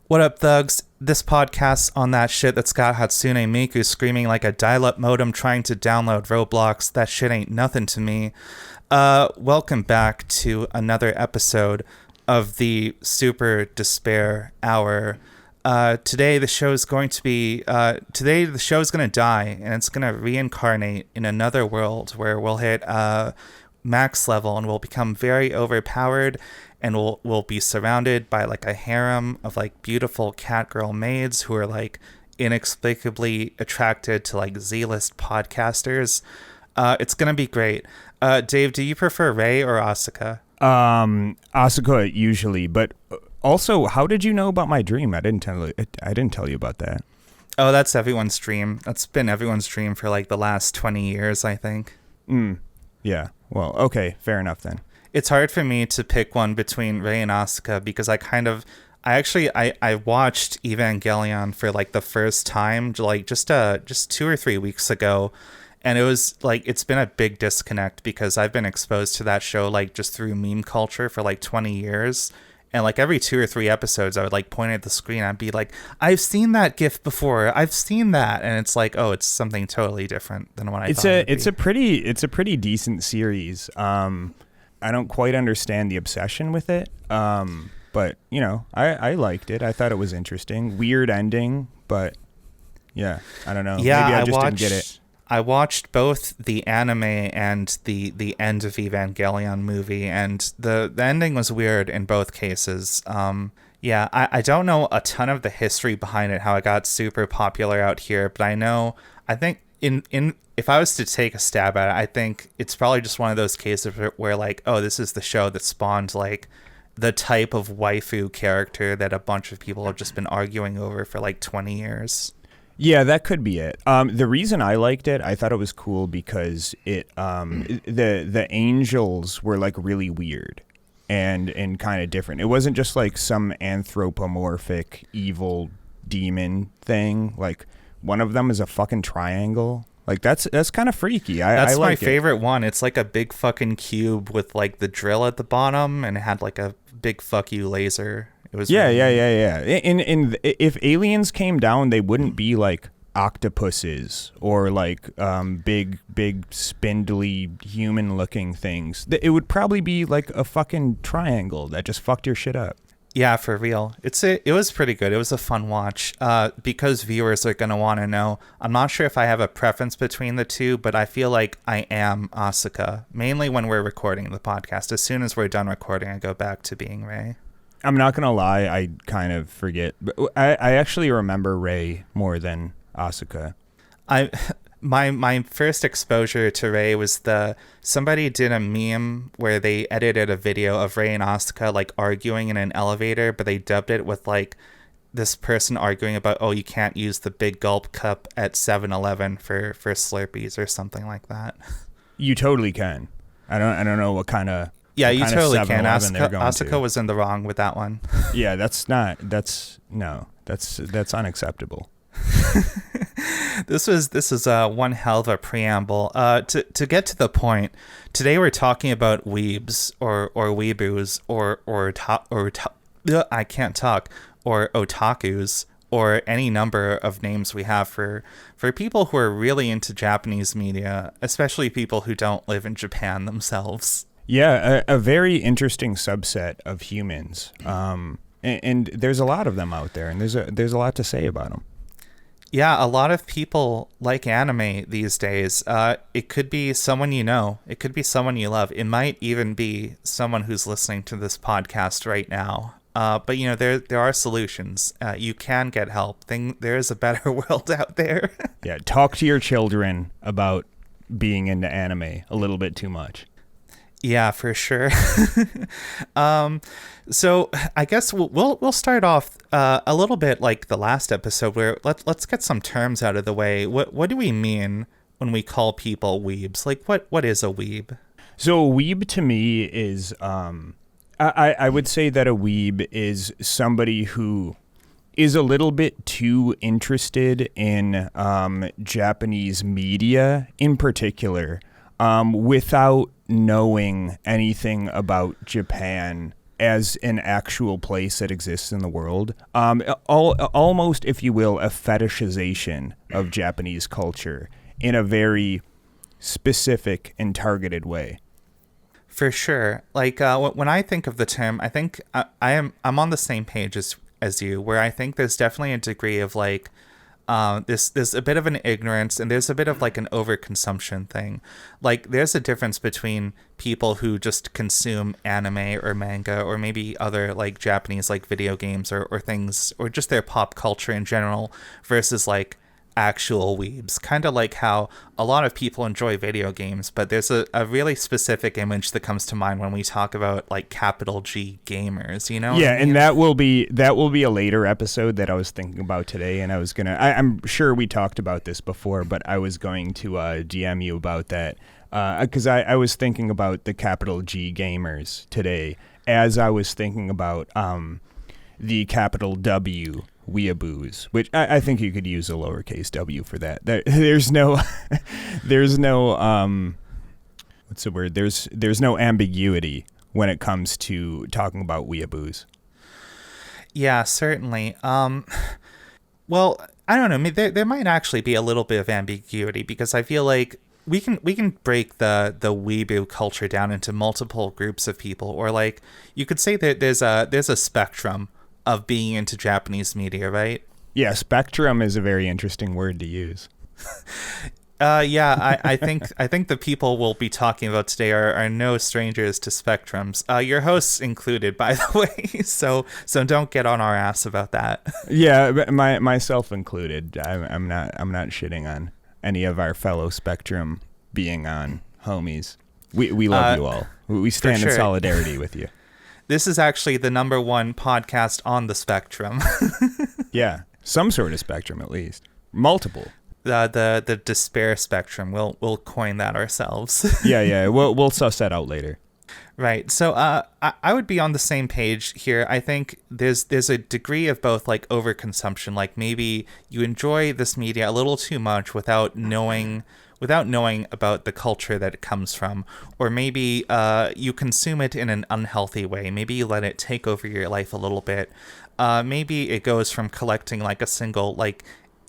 What up, thugs? This podcast's on that shit that's got Hatsune Miku screaming like a dial-up modem trying to download Roblox. That shit ain't nothing to me. Welcome back to another episode of the Super Despair Hour. Today the show is going to die, and it's going to reincarnate in another world where we'll hit max level and we'll become very overpowered, and we'll be surrounded by like a harem of like beautiful cat girl maids who are like inexplicably attracted to like Z-list podcasters. It's gonna be great. Dave, do you prefer Rei or Asuka? Asuka usually, but also, how did you know about my dream? I didn't tell you about that. Oh, that's everyone's dream. That's been everyone's dream for like the last 20 years, I think. Yeah. Well, okay, fair enough then. It's hard for me to pick one between Rei and Asuka because I watched Evangelion for like the first time like just 2 or 3 weeks ago, and it was like it's been a big disconnect because I've been exposed to that show like just through meme culture for like 20 years. And like every 2 or 3 episodes, I would like point at the screen and I'd be like, I've seen that GIF before. I've seen that. And it's like, oh, it's something totally different than what I thought it would be. It's a pretty decent series. I don't quite understand the obsession with it. But you know, I liked it. I thought it was interesting. Weird ending, but yeah, I don't know. Yeah, maybe I just didn't get it. I watched both the anime and the end of Evangelion movie, and the ending was weird in both cases. Yeah, I don't know a ton of the history behind it, how it got super popular out here, but I think if I was to take a stab at it, I think it's probably just one of those cases where like, oh, this is the show that spawned like the type of waifu character that a bunch of people have just been arguing over for like 20 years. Yeah, that could be it. The reason I liked it, I thought it was cool because it the angels were like really weird and kind of different. It wasn't just like some anthropomorphic evil demon thing. Like one of them is a fucking triangle. Like that's kind of freaky. That's I my like favorite one. It's like a big fucking cube with like the drill at the bottom, and it had like a big fuck you laser. It was yeah. And if aliens came down, they wouldn't be like octopuses or like big spindly human looking things. It would probably be like a fucking triangle that just fucked your shit up. Yeah, for real. It was pretty good. It was a fun watch. Because viewers are going to want to know, I'm not sure if I have a preference between the two, but I feel like I am Asuka, mainly when we're recording the podcast. As soon as we're done recording, I go back to being Rei. I'm not going to lie, I kind of forget. I actually remember Rei more than Asuka. My first exposure to Rei was somebody did a meme where they edited a video of Rei and Asuka like arguing in an elevator, but they dubbed it with like this person arguing about, oh, you can't use the big gulp cup at 7-Eleven for Slurpees or something like that. You totally can. I don't know what kind of yeah, you totally can. Asuka was in the wrong with that one. Yeah, that's unacceptable. This is one hell of a preamble. To get to the point, today we're talking about weebs or weeboos or I can't talk, or otakus, or any number of names we have for people who are really into Japanese media, especially people who don't live in Japan themselves. Yeah, a very interesting subset of humans, and there's a lot of them out there, and there's a lot to say about them. Yeah, a lot of people like anime these days. It could be someone you know. It could be someone you love. It might even be someone who's listening to this podcast right now. But you know, there are solutions. You can get help. There is a better world out there. Yeah, talk to your children about being into anime a little bit too much. Yeah, for sure. So I guess we'll start off a little bit like the last episode, where let's get some terms out of the way. What do we mean when we call people weebs? Like what is a weeb? So a weeb to me is I would say that a weeb is somebody who is a little bit too interested in Japanese media in particular, without knowing anything about Japan as an actual place that exists in the world. Almost, if you will, a fetishization of Japanese culture in a very specific and targeted way. For sure. Like when I think of the term, I think I'm on the same page as you, where I think there's definitely a degree of like there's a bit of an ignorance, and there's a bit of like an overconsumption thing. Like there's a difference between people who just consume anime or manga or maybe other like Japanese like video games or things, or just their pop culture in general, versus like actual weebs. Kind of like how a lot of people enjoy video games, but there's a really specific image that comes to mind when we talk about like capital G gamers, you know? Yeah, and that will be a later episode that I was thinking about today, and I was gonna I'm sure we talked about this before, but I was going to DM you about that because I was thinking about the capital G gamers today as I was thinking about the capital W weeaboos, which I think you could use a lowercase w for that. There's no what's the word? There's no ambiguity when it comes to talking about weeaboos. Yeah, certainly. Well, I don't know. There might actually be a little bit of ambiguity, because I feel like we can break the weeaboo culture down into multiple groups of people, or like you could say that there's a spectrum of being into Japanese media, right? Yeah, spectrum is a very interesting word to use. Yeah, I think the people we'll be talking about today are no strangers to spectrums. Your hosts included, by the way. So don't get on our ass about that. Yeah, myself included. I'm not shitting on any of our fellow spectrum being on homies. We love you all. We stand in solidarity with you. This is actually the #1 podcast on the spectrum. Yeah, some sort of spectrum at least. Multiple. The despair spectrum. We'll coin that ourselves. Yeah. We'll suss that out later. Right. So I would be on the same page here. I think there's a degree of both like overconsumption. Like maybe you enjoy this media a little too much without knowing about the culture that it comes from, or maybe you consume it in an unhealthy way. Maybe you let it take over your life a little bit. Maybe it goes from collecting like a single like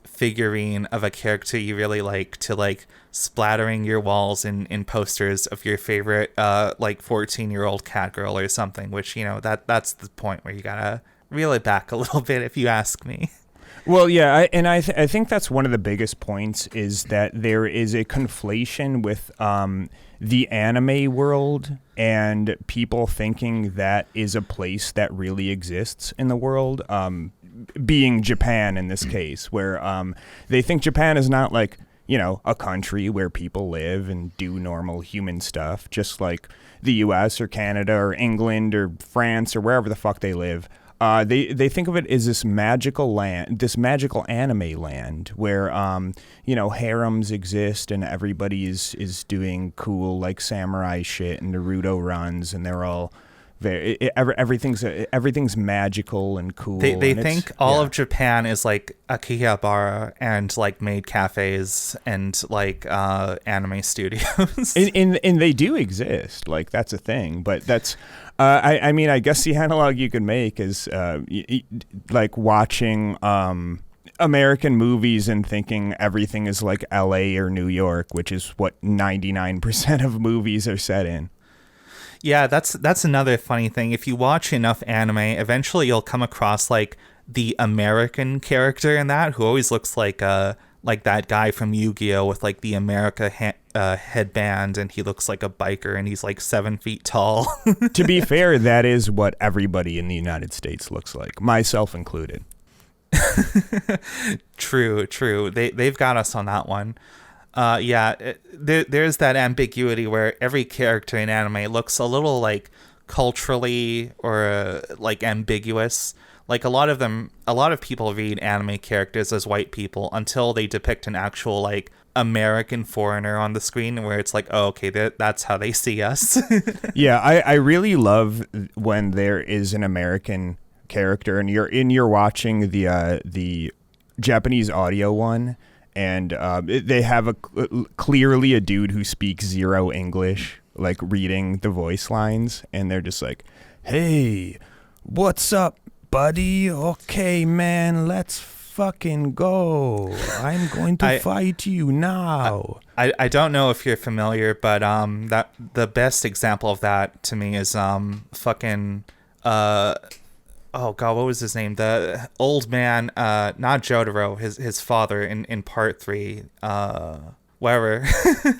figurine of a character you really like to like splattering your walls in posters of your favorite like 14-year-old cat girl or something, which, you know, that's the point where you gotta reel it back a little bit, if you ask me. Well, yeah, I think that's one of the biggest points, is that there is a conflation with the anime world and people thinking that is a place that really exists in the world, being Japan in this case, where they think Japan is not like, you know, a country where people live and do normal human stuff, just like the U.S. or Canada or England or France or wherever the fuck they live. They think of it as this magical land, this magical anime land where, you know, harems exist and everybody is doing cool, like, samurai shit and Naruto runs, and they're all everything's magical and cool. They think all of Japan is like Akihabara and like maid cafes and like anime studios. and they do exist. Like, that's a thing, but that's I mean, I guess the analog you could make is like watching American movies and thinking everything is like LA or New York, which is what 99% of movies are set in. Yeah, that's another funny thing. If you watch enough anime, eventually you'll come across like the American character in that, who always looks like that guy from Yu-Gi-Oh with like the America headband, and he looks like a biker, and he's like 7 feet tall. To be fair, that is what everybody in the United States looks like, myself included. True. They've got us on that one. There's that ambiguity where every character in anime looks a little like culturally or like ambiguous. Like a lot of people read anime characters as white people until they depict an actual like American foreigner on the screen, where it's like, oh, okay, that's how they see us. Yeah, I really love when there is an American character and you're watching the Japanese audio one. And they have clearly a dude who speaks zero English, like reading the voice lines, and they're just like, Hey, what's up, buddy? Okay, man, let's fucking go. I'm going to fight you now. I don't know if you're familiar, but that the best example of that to me is fucking oh god, what was his name? The old man, not Jotaro, his father in part 3, whatever.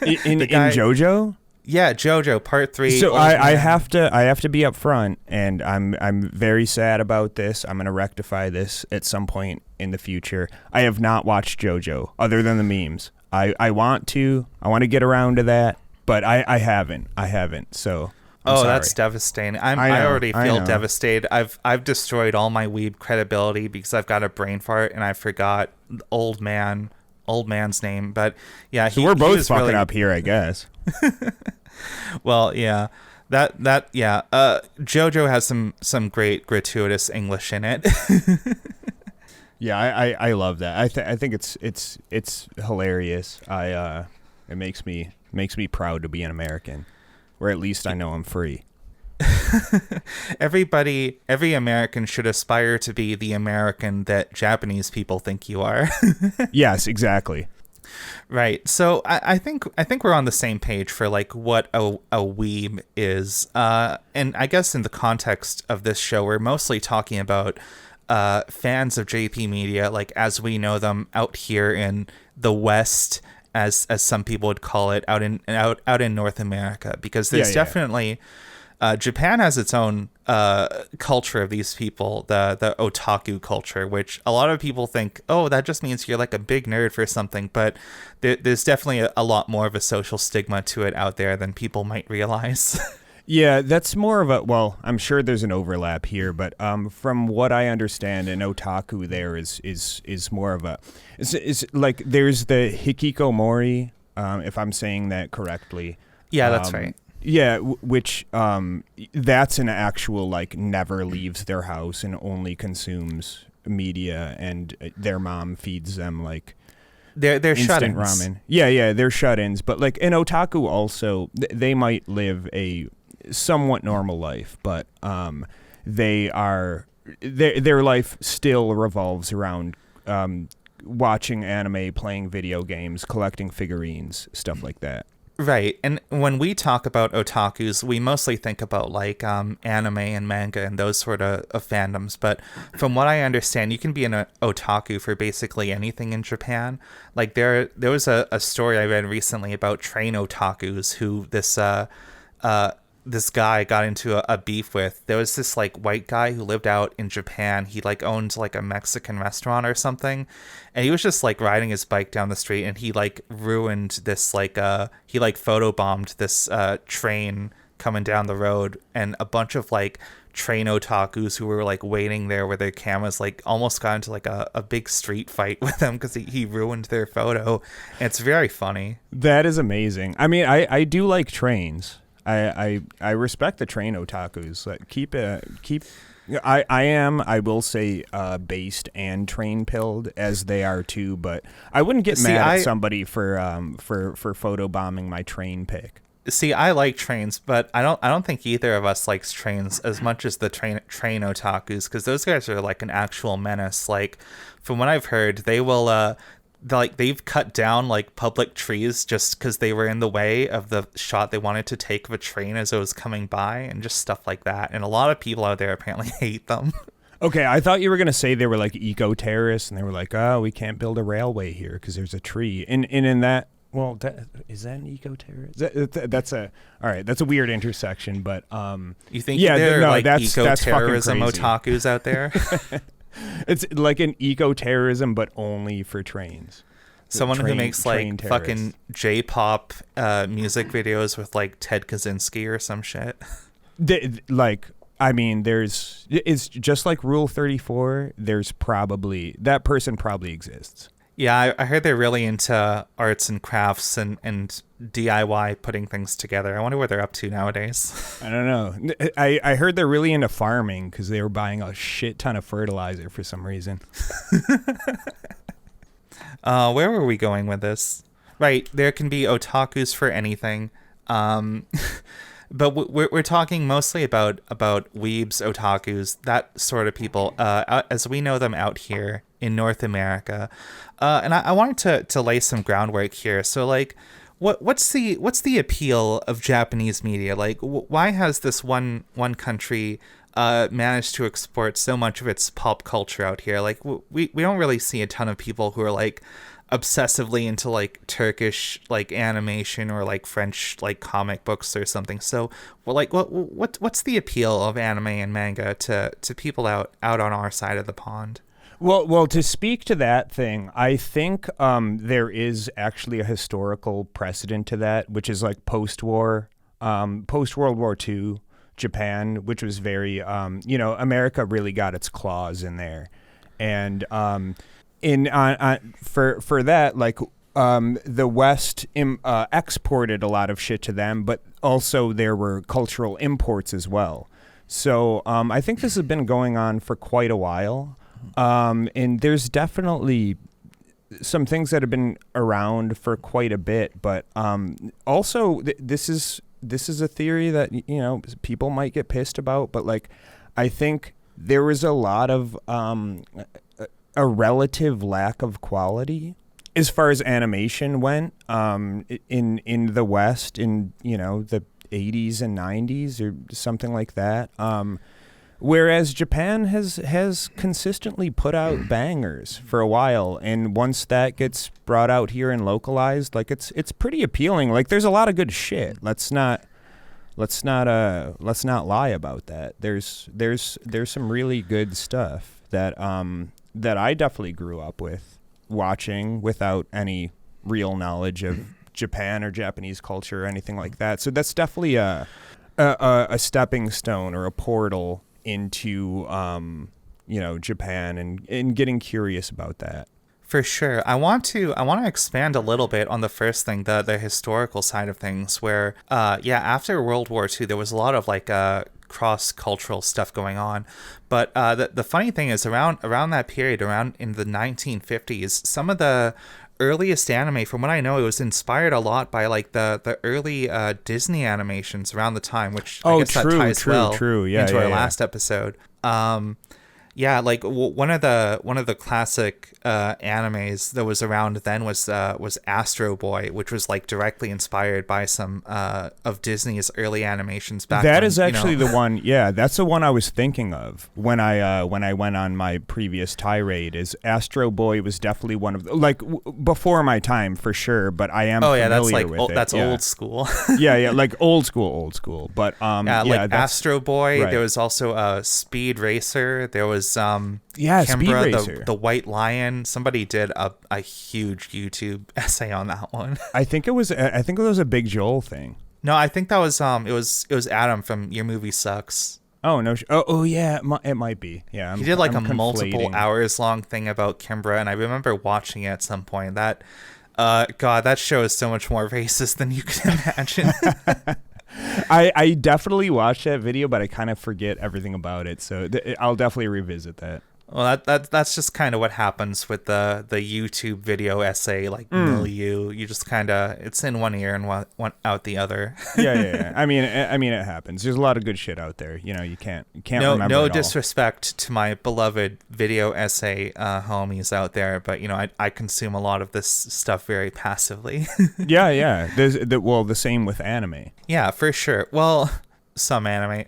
in JoJo? Yeah, JoJo part 3. So I have to be upfront, and I'm very sad about this. I'm gonna rectify this at some point in the future. I have not watched JoJo other than the memes. I want to get around to that, but I haven't. So I'm sorry. That's devastating. I already feel devastated. I've destroyed all my weeb credibility because I've got a brain fart and I forgot the old man's name. But yeah, so we're both fucking really up here, I guess. Well, yeah. That yeah. JoJo has some great gratuitous English in it. Yeah, I love that. I think it's hilarious. It makes me proud to be an American, or at least I know I'm free. Every American should aspire to be the American that Japanese people think you are. Yes, exactly. Right. So I think we're on the same page for like what a weeb is. And I guess in the context of this show, we're mostly talking about fans of JP Media, like as we know them out here in the West, as some people would call it, out in North America, because there's definitely Japan has its own culture of these people, the otaku culture, which a lot of people think, oh, that just means you're like a big nerd for something, but there's definitely a lot more of a social stigma to it out there than people might realize. Yeah, that's more of a, well, I'm sure there's an overlap here, but from what I understand, an otaku there is more of a, is like there's the hikikomori, if I'm saying that correctly. Yeah, that's right. Yeah, which that's an actual, like, never leaves their house and only consumes media, and their mom feeds them, like, they're instant shut-ins. ramen. Yeah, they're shut-ins. But, like, an otaku also, they might live a somewhat normal life, but their life still revolves around watching anime, playing video games, collecting figurines, stuff like that. Right. And when we talk about otakus, we mostly think about like anime and manga and those sort of fandoms. But from what I understand, you can be an otaku for basically anything in Japan. Like there was a story I read recently about train otakus who this guy got into a beef with. There was this like white guy who lived out in Japan. He like owned like a Mexican restaurant or something, and he was just like riding his bike down the street, and he like ruined this like he like photobombed this train coming down the road, and a bunch of like train otakus who were like waiting there with their cameras like almost got into like a big street fight with him because he ruined their photo. And it's very funny. That is amazing. I mean, I do like trains. I respect the train otakus. I will say based and train pilled, as they are too, but I wouldn't get mad at somebody for photobombing my train pic. See, I like trains, but I don't think either of us likes trains as much as the train otakus, because those guys are like an actual menace. Like from what I've heard, they will they've cut down like public trees just because they were in the way of the shot they wanted to take of a train as it was coming by, and just stuff like that. And a lot of people out there apparently hate them. Okay, I thought you were gonna say they were like eco-terrorists, and they were like, oh, we can't build a railway here because there's a tree. And in that, well, is that an eco-terrorist? That's a weird intersection, but you think there are like eco-terrorism otakus out there? It's like an eco-terrorism, but only for trains. Someone who makes like fucking J-pop music videos with like Ted Kaczynski or some shit. I mean, it's just like Rule 34. There's probably, that person probably exists. Yeah, I heard they're really into arts and crafts and DIY putting things together. I wonder what they're up to nowadays. I don't know. I heard they're really into farming because they were buying a shit ton of fertilizer for some reason. Where were we going with this? Right, there can be otakus for anything. but we're talking mostly about weebs, otakus, that sort of people, as we know them out here in North America. And I wanted to lay some groundwork here. So like, what's the appeal of Japanese media? Like, why has this one country managed to export so much of its pop culture out here? Like, we don't really see a ton of people who are like obsessively into like Turkish like animation or like French like comic books or something. So, well, like, what's the appeal of anime and manga to people out on our side of the pond? Well, to speak to that thing, I think there is actually a historical precedent to that, which is like post-World War II Japan, which was very, America really got its claws in there, and for that, like the West exported a lot of shit to them, but also there were cultural imports as well. So I think this has been going on for quite a while, and there's definitely some things that have been around for quite a bit, but also this is a theory that people might get pissed about, but like I think there was a lot of a relative lack of quality as far as animation went in the West in the 80s and 90s or something like that. Whereas Japan has consistently put out bangers for a while, and once that gets brought out here and localized, like it's pretty appealing. Like there's a lot of good shit. Let's not lie about that. There's some really good stuff that I definitely grew up with watching without any real knowledge of Japan or Japanese culture or anything like that. So that's definitely a stepping stone or a portal into Japan and getting curious about that. For sure. I want to expand a little bit on the first thing, the historical side of things, where after World War II there was a lot of like cross-cultural stuff going on. But the funny thing is around that period, around in the 1950s, some of the earliest anime, from what I know, it was inspired a lot by like the early Disney animations around the time, which I guess that ties well into our last episode. Like one of the classic animes that was around then was Astro Boy, which was like directly inspired by some of Disney's early animations back. That is actually the one. Yeah, that's the one I was thinking of when I went on my previous tirade. Is Astro Boy was definitely one of before my time for sure, but I am familiar with it. That's old school. yeah, like old school. But Astro Boy. Right. There was also Speed Racer. There was Kimbra, Speed Racer. The White Lion. Somebody did a huge YouTube essay on that one. I think it was a Big Joel thing. No, I think that was it was Adam from Your Movie Sucks. Oh no! Oh yeah, it might be. Yeah, he did like a multiple hours long thing about Kimbra, and I remember watching it at some point. That God, that show is so much more racist than you can imagine. I definitely watched that video, but I kind of forget everything about it. So I'll definitely revisit that. Well, that's just kind of what happens with the YouTube video essay milieu. You just kind of, it's in one ear and one out the other. Yeah. I mean, it happens. There's a lot of good shit out there. You can't remember. No it disrespect to my beloved video essay homies out there, but I consume a lot of this stuff very passively. Yeah. There's the same with anime. Yeah, for sure. Well, some anime.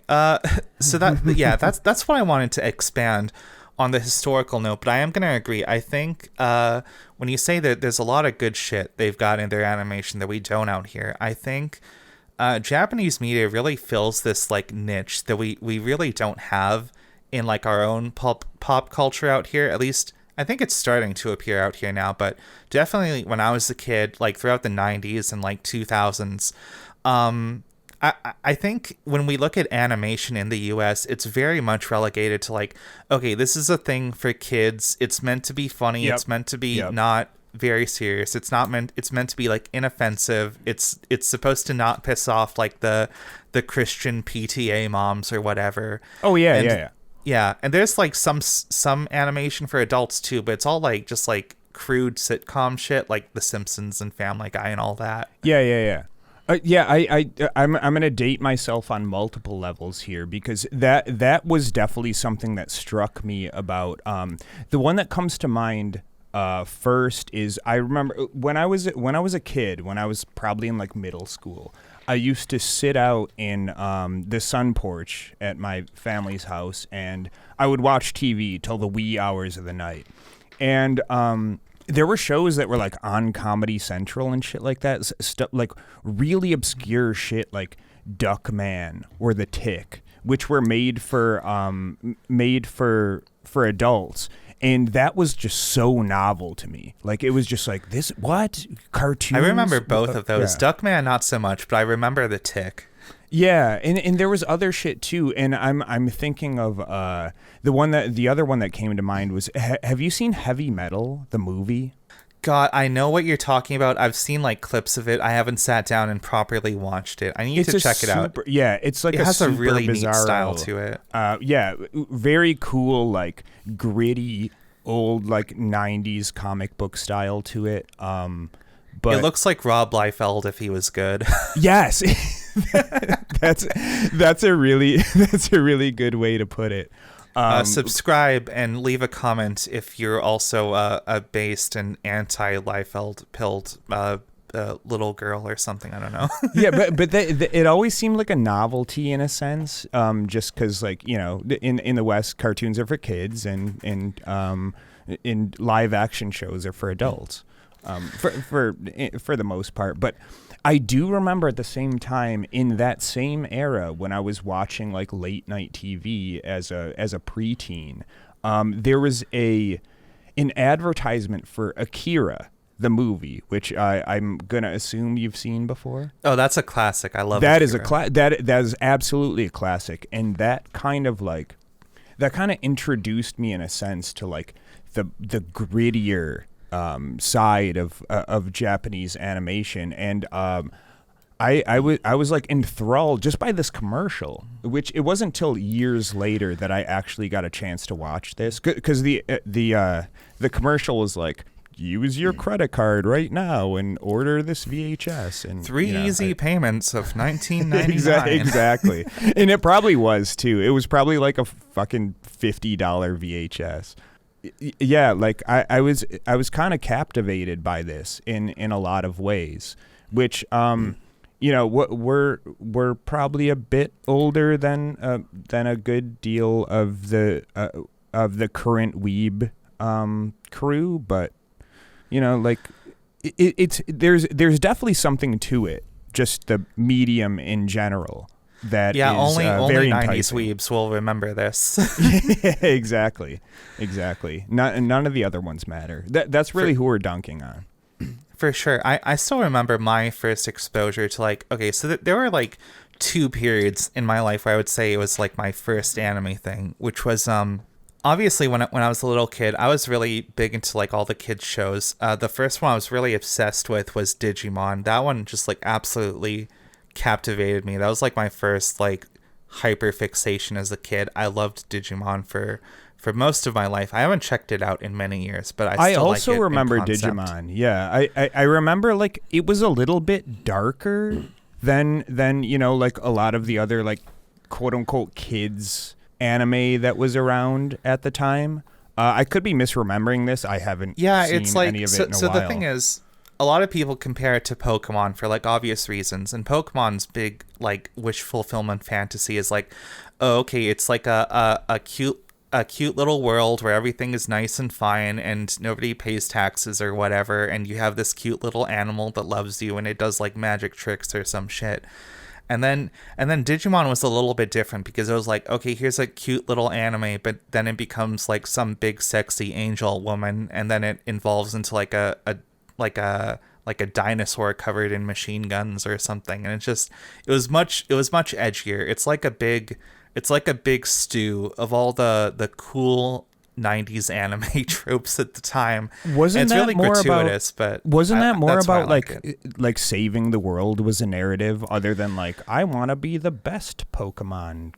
So that's what I wanted to expand on the historical note, but I am going to agree. I think when you say that there's a lot of good shit they've got in their animation that we don't out here, I think Japanese media really fills this like niche that we really don't have in like our own pop culture out here. At least I think it's starting to appear out here now, but definitely when I was a kid, like throughout the 90s and like 2000s, I think when we look at animation in the US, it's very much relegated to like, okay, this is a thing for kids. It's meant to be funny. Yep. It's meant to be not very serious. It's meant to be like inoffensive. It's supposed to not piss off like the Christian PTA moms or whatever. Oh yeah. Yeah, and there's like some animation for adults too, but it's all like just like crude sitcom shit like The Simpsons and Family Guy and all that. Yeah. I'm gonna date myself on multiple levels here because that was definitely something that struck me about the one that comes to mind first is I remember when I was a kid, when I was probably in like middle school, I used to sit out in the sun porch at my family's house and I would watch TV till the wee hours of the night, and there were shows that were like on Comedy Central and shit like that, stuff like really obscure shit like Duckman or The Tick, which were made for adults, and that was just so novel to me. Like it was just like this what cartoons. I remember both of those. Yeah. Duckman not so much, but I remember The Tick. Yeah, and there was other shit too, and I'm thinking of the other one that came to mind was have you seen Heavy Metal, the movie? God, I know what you're talking about. I've seen like clips of it. I haven't sat down and properly watched it. I need to check it out. Yeah, it's like it has a really bizarro, neat style to it. Yeah, very cool, like gritty old like 90s comic book style to it. But it looks like Rob Liefeld if he was good. Yes. that's a really good way to put it. Subscribe and leave a comment if you're also a based and anti-Liefeld pilled little girl or something. I don't know. Yeah, but it always seemed like a novelty in a sense, just because like in the West cartoons are for kids and in live action shows are for adults. For the most part, but I do remember at the same time in that same era when I was watching like late night TV as a preteen, there was an advertisement for Akira, the movie, which I'm gonna assume you've seen before. Oh, that's a classic. I love that. Akira. That is absolutely a classic, and that kind of introduced me in a sense to like the grittier side of Japanese animation, and I was like enthralled just by this commercial, which it wasn't until years later that I actually got a chance to watch this, because the commercial was like, use your credit card right now and order this VHS, and three easy payments of $19.99. Exactly. And it probably was too. It was probably like a fucking $50 VHS. Yeah, like I was kind of captivated by this in a lot of ways, which we're probably a bit older than a good deal of the current weeb crew, but like there's definitely something to it, just the medium in general. That is only very 90s enticing. weebs will remember this. Exactly. None of the other ones matter. That's really who we're dunking on. For sure. I still remember my first exposure to like, okay, so there were like two periods in my life where I would say it was like my first anime thing, which was obviously when I was a little kid, I was really big into like all the kids shows. The first one I was really obsessed with was Digimon. That one just like absolutely captivated me. That was like my first like hyper fixation as a kid. I loved Digimon for most of my life. I haven't checked it out in many years, but I still also like it remember in concept. Digimon. Yeah, I remember like it was a little bit darker than like a lot of the other like quote unquote kids anime that was around at the time. I could be misremembering this. I haven't seen it's like any of it in a while. So the thing is, a lot of people compare it to Pokemon for like obvious reasons, and Pokemon's big like wish fulfillment fantasy is like, oh, okay, it's like a cute little world where everything is nice and fine and nobody pays taxes or whatever, and you have this cute little animal that loves you and it does like magic tricks or some shit. And then Digimon was a little bit different because it was like, okay, here's a cute little anime, but then it becomes like some big sexy angel woman, and then it evolves into like a dinosaur covered in machine guns or something, and it was much edgier. It's like a big stew of all the cool 90s anime tropes at the time. Wasn't it's that really more gratuitous, about, but wasn't that more about like like saving the world was a narrative other than like I want to be the best Pokemon?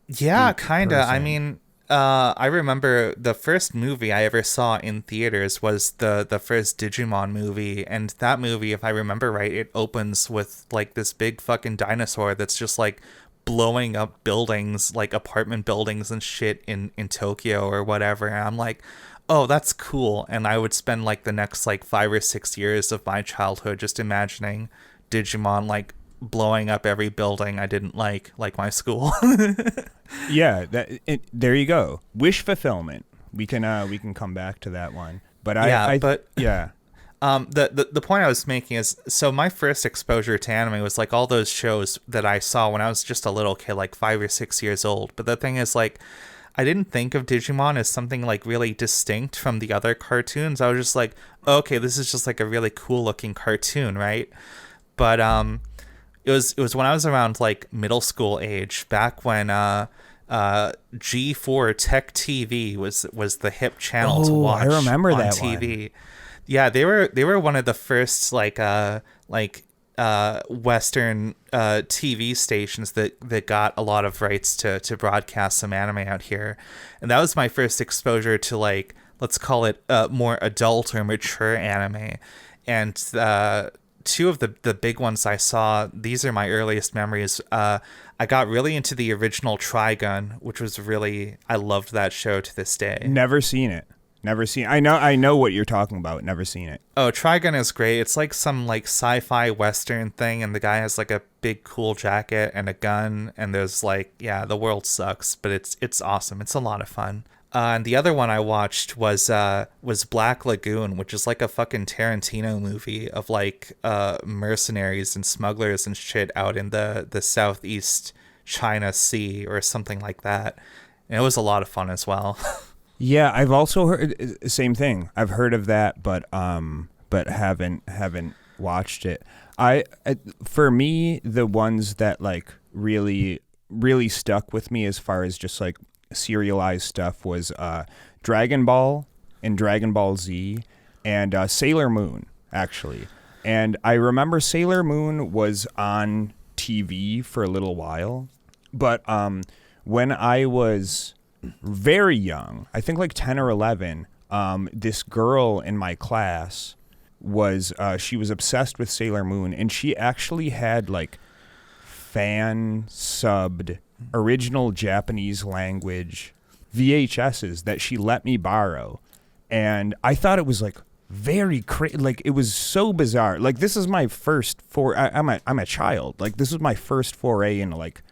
Yeah, kind of. person. I mean, I remember the first movie I ever saw in theaters was the first Digimon movie, and that movie, if I remember right, it opens with like this big fucking dinosaur that's just like blowing up buildings, like apartment buildings and shit in Tokyo or whatever. And I'm like, oh, that's cool. And I would spend like the next like 5 or 6 years of my childhood just imagining Digimon like blowing up every building I didn't like my school. Yeah, there you go. Wish fulfillment. We can come back to that one. But yeah. The point I was making is, so my first exposure to anime was like all those shows that I saw when I was just a little kid, like 5 or 6 years old. But the thing is, like, I didn't think of Digimon as something like really distinct from the other cartoons. I was just like, okay, this is just like a really cool looking cartoon, right? But it was when I was around like middle school age, back when G4 Tech TV was the hip channel to watch. I remember on that TV. one. Yeah, they were one of the first Western TV stations that got a lot of rights to broadcast some anime out here, and that was my first exposure to, like, let's call it more adult or mature anime. And two of the big ones I saw, these are my earliest memories. I got really into the original Trigun, which was I loved that show to this day. Never seen it. I know what you're talking about. Never seen it. Oh, Trigun is great. It's like some like sci-fi western thing, and the guy has like a big cool jacket and a gun, and there's like, yeah, the world sucks, but it's awesome. It's a lot of fun. And the other one I watched was Black Lagoon, which is like a fucking Tarantino movie of like mercenaries and smugglers and shit out in the Southeast China Sea or something like that. And it was a lot of fun as well. Yeah, I've also heard same thing. I've heard of that, but haven't watched it. For me, the ones that like really stuck with me as far as just like serialized stuff was Dragon Ball and Dragon Ball Z and Sailor Moon, actually. And I remember Sailor Moon was on TV for a little while, but when I was very young, I think like 10 or 11, this girl in my class she was obsessed with Sailor Moon, and she actually had like fan subbed original Japanese language VHSs that she let me borrow. And I thought it was like very like it was so bizarre. Like, this is my first I'm a child. Like, this was my first foray into like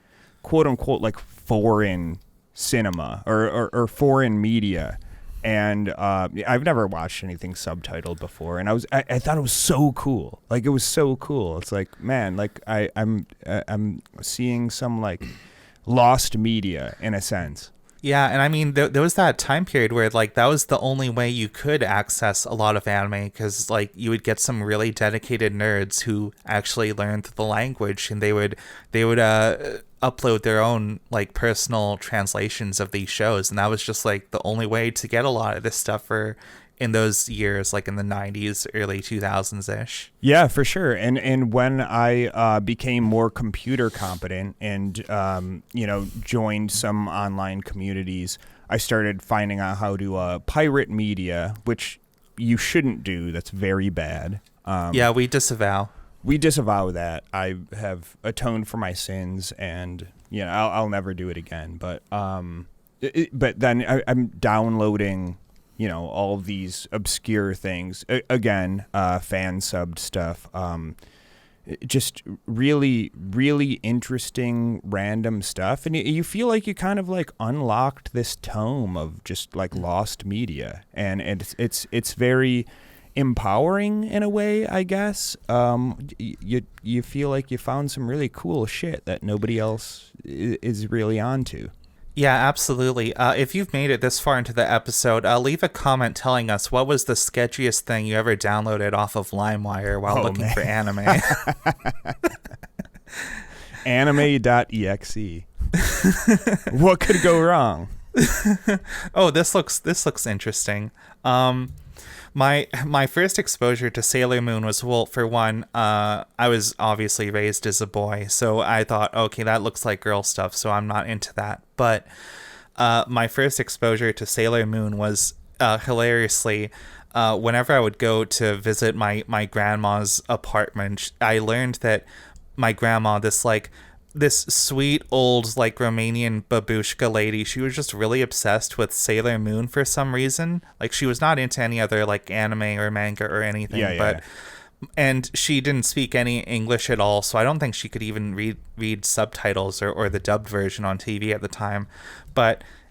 quote unquote like foreign cinema or foreign media, and I've never watched anything subtitled before, and I thought it was so cool. Like, it was so cool. It's like, man, like I'm seeing some like lost media in a sense. Yeah, and I mean, there was that time period where like that was the only way you could access a lot of anime, because like you would get some really dedicated nerds who actually learned the language, and they would upload their own like personal translations of these shows, and that was just like the only way to get a lot of this stuff in those years, like in the 90s, early 2000s ish. Yeah, for sure. And when I became more computer competent and joined some online communities, I started finding out how to pirate media, which you shouldn't do. That's very bad. Yeah, we disavow. We disavow that. I have atoned for my sins, and I'll never do it again. But but then I'm downloading all these obscure things. Again, fan subbed stuff. Just really, really interesting random stuff. And you feel like you kind of like unlocked this tome of just like lost media. And it's very empowering in a way, I guess. You feel like you found some really cool shit that nobody else is really onto. Yeah, absolutely. If you've made it this far into the episode, leave a comment telling us what was the sketchiest thing you ever downloaded off of LimeWire while looking for anime. Anime.exe. What could go wrong? Oh, this looks interesting. My first exposure to Sailor Moon was, well, for one, I was obviously raised as a boy, so I thought, okay, that looks like girl stuff, so I'm not into that. But my first exposure to Sailor Moon was hilariously whenever I would go to visit my grandma's apartment. I learned that my grandma, this sweet old like Romanian babushka lady, she was just really obsessed with Sailor Moon for some reason. Like she was not into any other like anime or manga or anything, and she didn't speak any English at all, so I don't think she could even read subtitles or the dubbed version on TV at the time.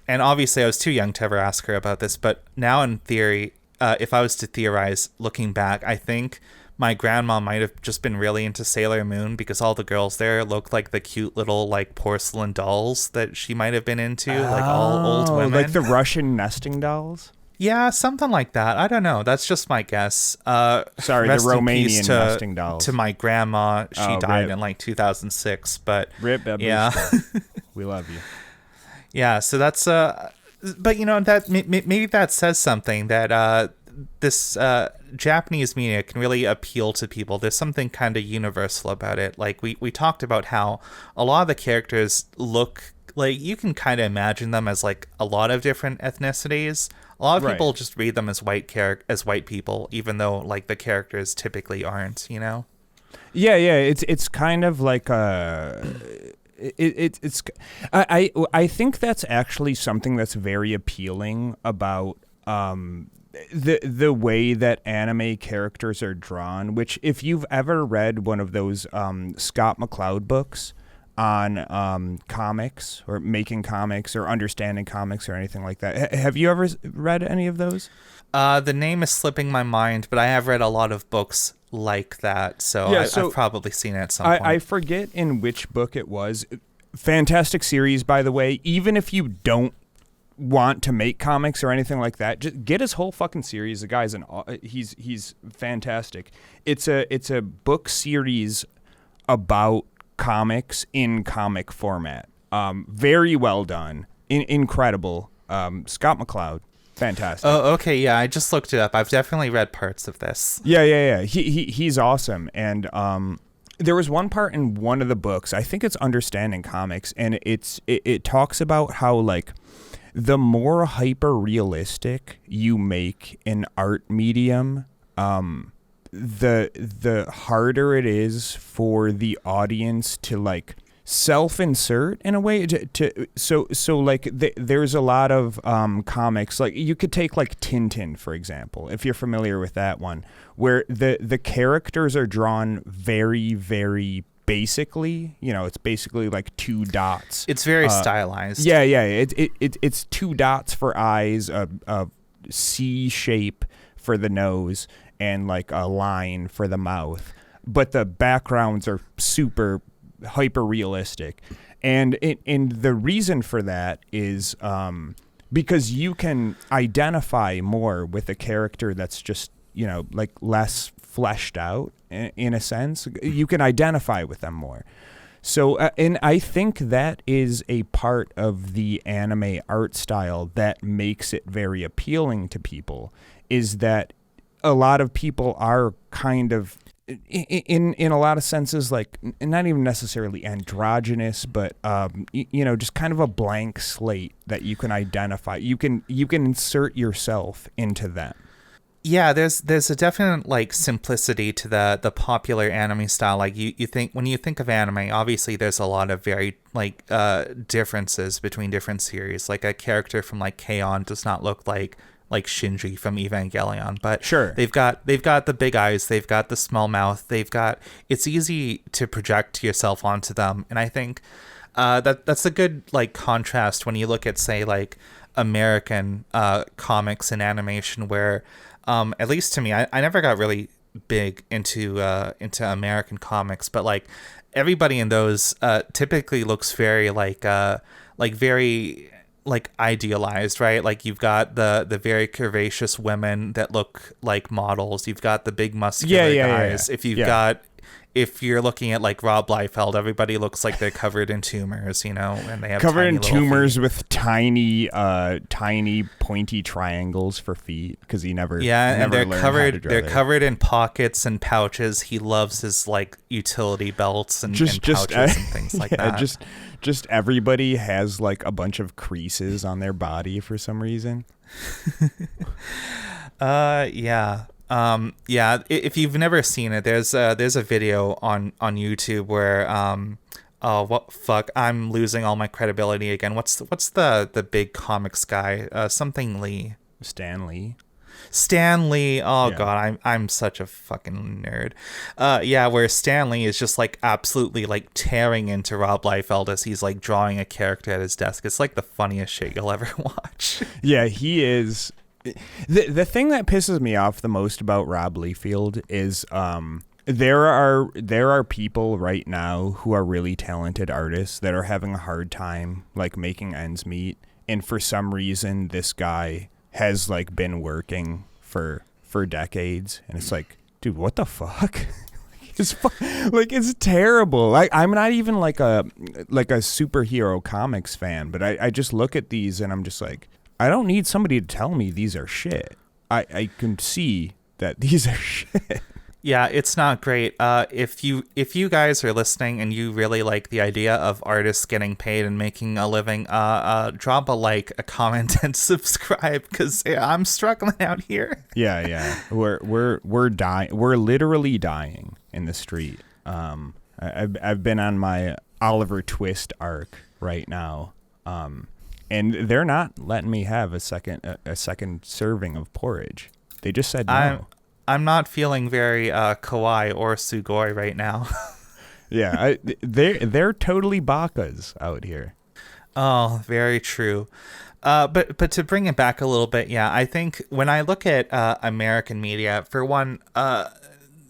And obviously I was too young to ever ask her about this, but now in theory, if I was to theorize looking back, I think my grandma might have just been really into Sailor Moon because all the girls there looked like the cute little like porcelain dolls that she might have been into, like all old women. Like the Russian nesting dolls? Yeah, something like that. I don't know. That's just my guess. Sorry, the Romanian nesting dolls. To my grandma, she died in like 2006. But rip, Babushka. Yeah, we love you. Yeah, so that's but you know that maybe that says something that this Japanese media can really appeal to people. There's something kind of universal about it. Like we talked about how a lot of the characters look like you can kind of imagine them as like a lot of different ethnicities. A lot of people just read them as white people, even though like the characters typically aren't, you know? Yeah, it's kind of like I think that's actually something that's very appealing about the way that anime characters are drawn, which if you've ever read one of those Scott McCloud books on comics or making comics or understanding comics or anything like that. Have you ever read any of those? The name is slipping my mind, but I have read a lot of books like that, so I've probably seen it at some point. I forget in which book it was. Fantastic series, by the way. Even if you don't want to make comics or anything like that, just get his whole fucking series. The guy's he's fantastic. It's a book series about comics in comic format. Very well done. Incredible. Scott McCloud. Fantastic. Oh, okay. Yeah, I just looked it up. I've definitely read parts of this. Yeah. He's awesome. And there was one part in one of the books, I think it's Understanding Comics, and it talks about how like the more hyper realistic you make an art medium, the harder it is for the audience to like self-insert in a way so like there's a lot of comics, like you could take like Tintin for example, if you're familiar with that one, where the characters are drawn very, very basically, you know, it's basically like two dots. It's very stylized. Yeah. It's two dots for eyes, a C shape for the nose, and like a line for the mouth. But the backgrounds are super hyper realistic. And the reason for that is because you can identify more with a character that's just, you know, like less fleshed out in a sense. You can identify with them more. So, and I think that is a part of the anime art style that makes it very appealing to people, is that a lot of people are kind of, in a lot of senses, like not even necessarily androgynous, but you know, just kind of a blank slate that you can identify. You can insert yourself into them. Yeah, there's a definite like simplicity to the popular anime style. Like you think, when you think of anime, obviously there's a lot of very like differences between different series. Like a character from like K-On! Does not look like Shinji from Evangelion, but sure, they've got the big eyes, they've got the small mouth, it's easy to project yourself onto them. And I think that's a good like contrast when you look at, say, like American comics and animation, where at least to me, I never got really big into American comics, but like everybody in those typically looks very very like idealized, right? Like you've got the very curvaceous women that look like models. You've got the big muscular guys. If you've got if you're looking at like Rob Liefeld, everybody looks like they're covered in tumors, and they have covered tiny in tumors feet. with tiny pointy triangles for feet because he never And they're learned how to draw they're that. covered in pockets and pouches. He loves his like utility belts and pouches and things like that. Just everybody has like a bunch of creases on their body for some reason. If you've never seen it, there's a video on YouTube where I'm losing all my credibility again. What's the big comics guy? Something Lee. Stan Lee. God, I'm such a fucking nerd. Where Stan Lee is just like absolutely like tearing into Rob Liefeld as he's like drawing a character at his desk. It's like the funniest shit you'll ever watch. Yeah, he is. The thing that pisses me off the most about Rob Liefeld is there are people right now who are really talented artists that are having a hard time like making ends meet, and for some reason this guy has like been working for decades, and it's like, dude, what the fuck? It's terrible. I'm not even like a superhero comics fan, but I just look at these and I'm just like, I don't need somebody to tell me these are shit. I can see that these are shit. Yeah, it's not great. If you guys are listening and you really like the idea of artists getting paid and making a living, drop a like, a comment, and subscribe, because I'm struggling out here. Yeah, we're dying. We're literally dying in the street. I've been on my Oliver Twist arc right now, and they're not letting me have a second serving of porridge. They just said no. I'm not feeling very kawaii or sugoi right now. Yeah, they're totally bakas out here. Oh, very true. But to bring it back a little bit, yeah, I think when I look at American media, for one,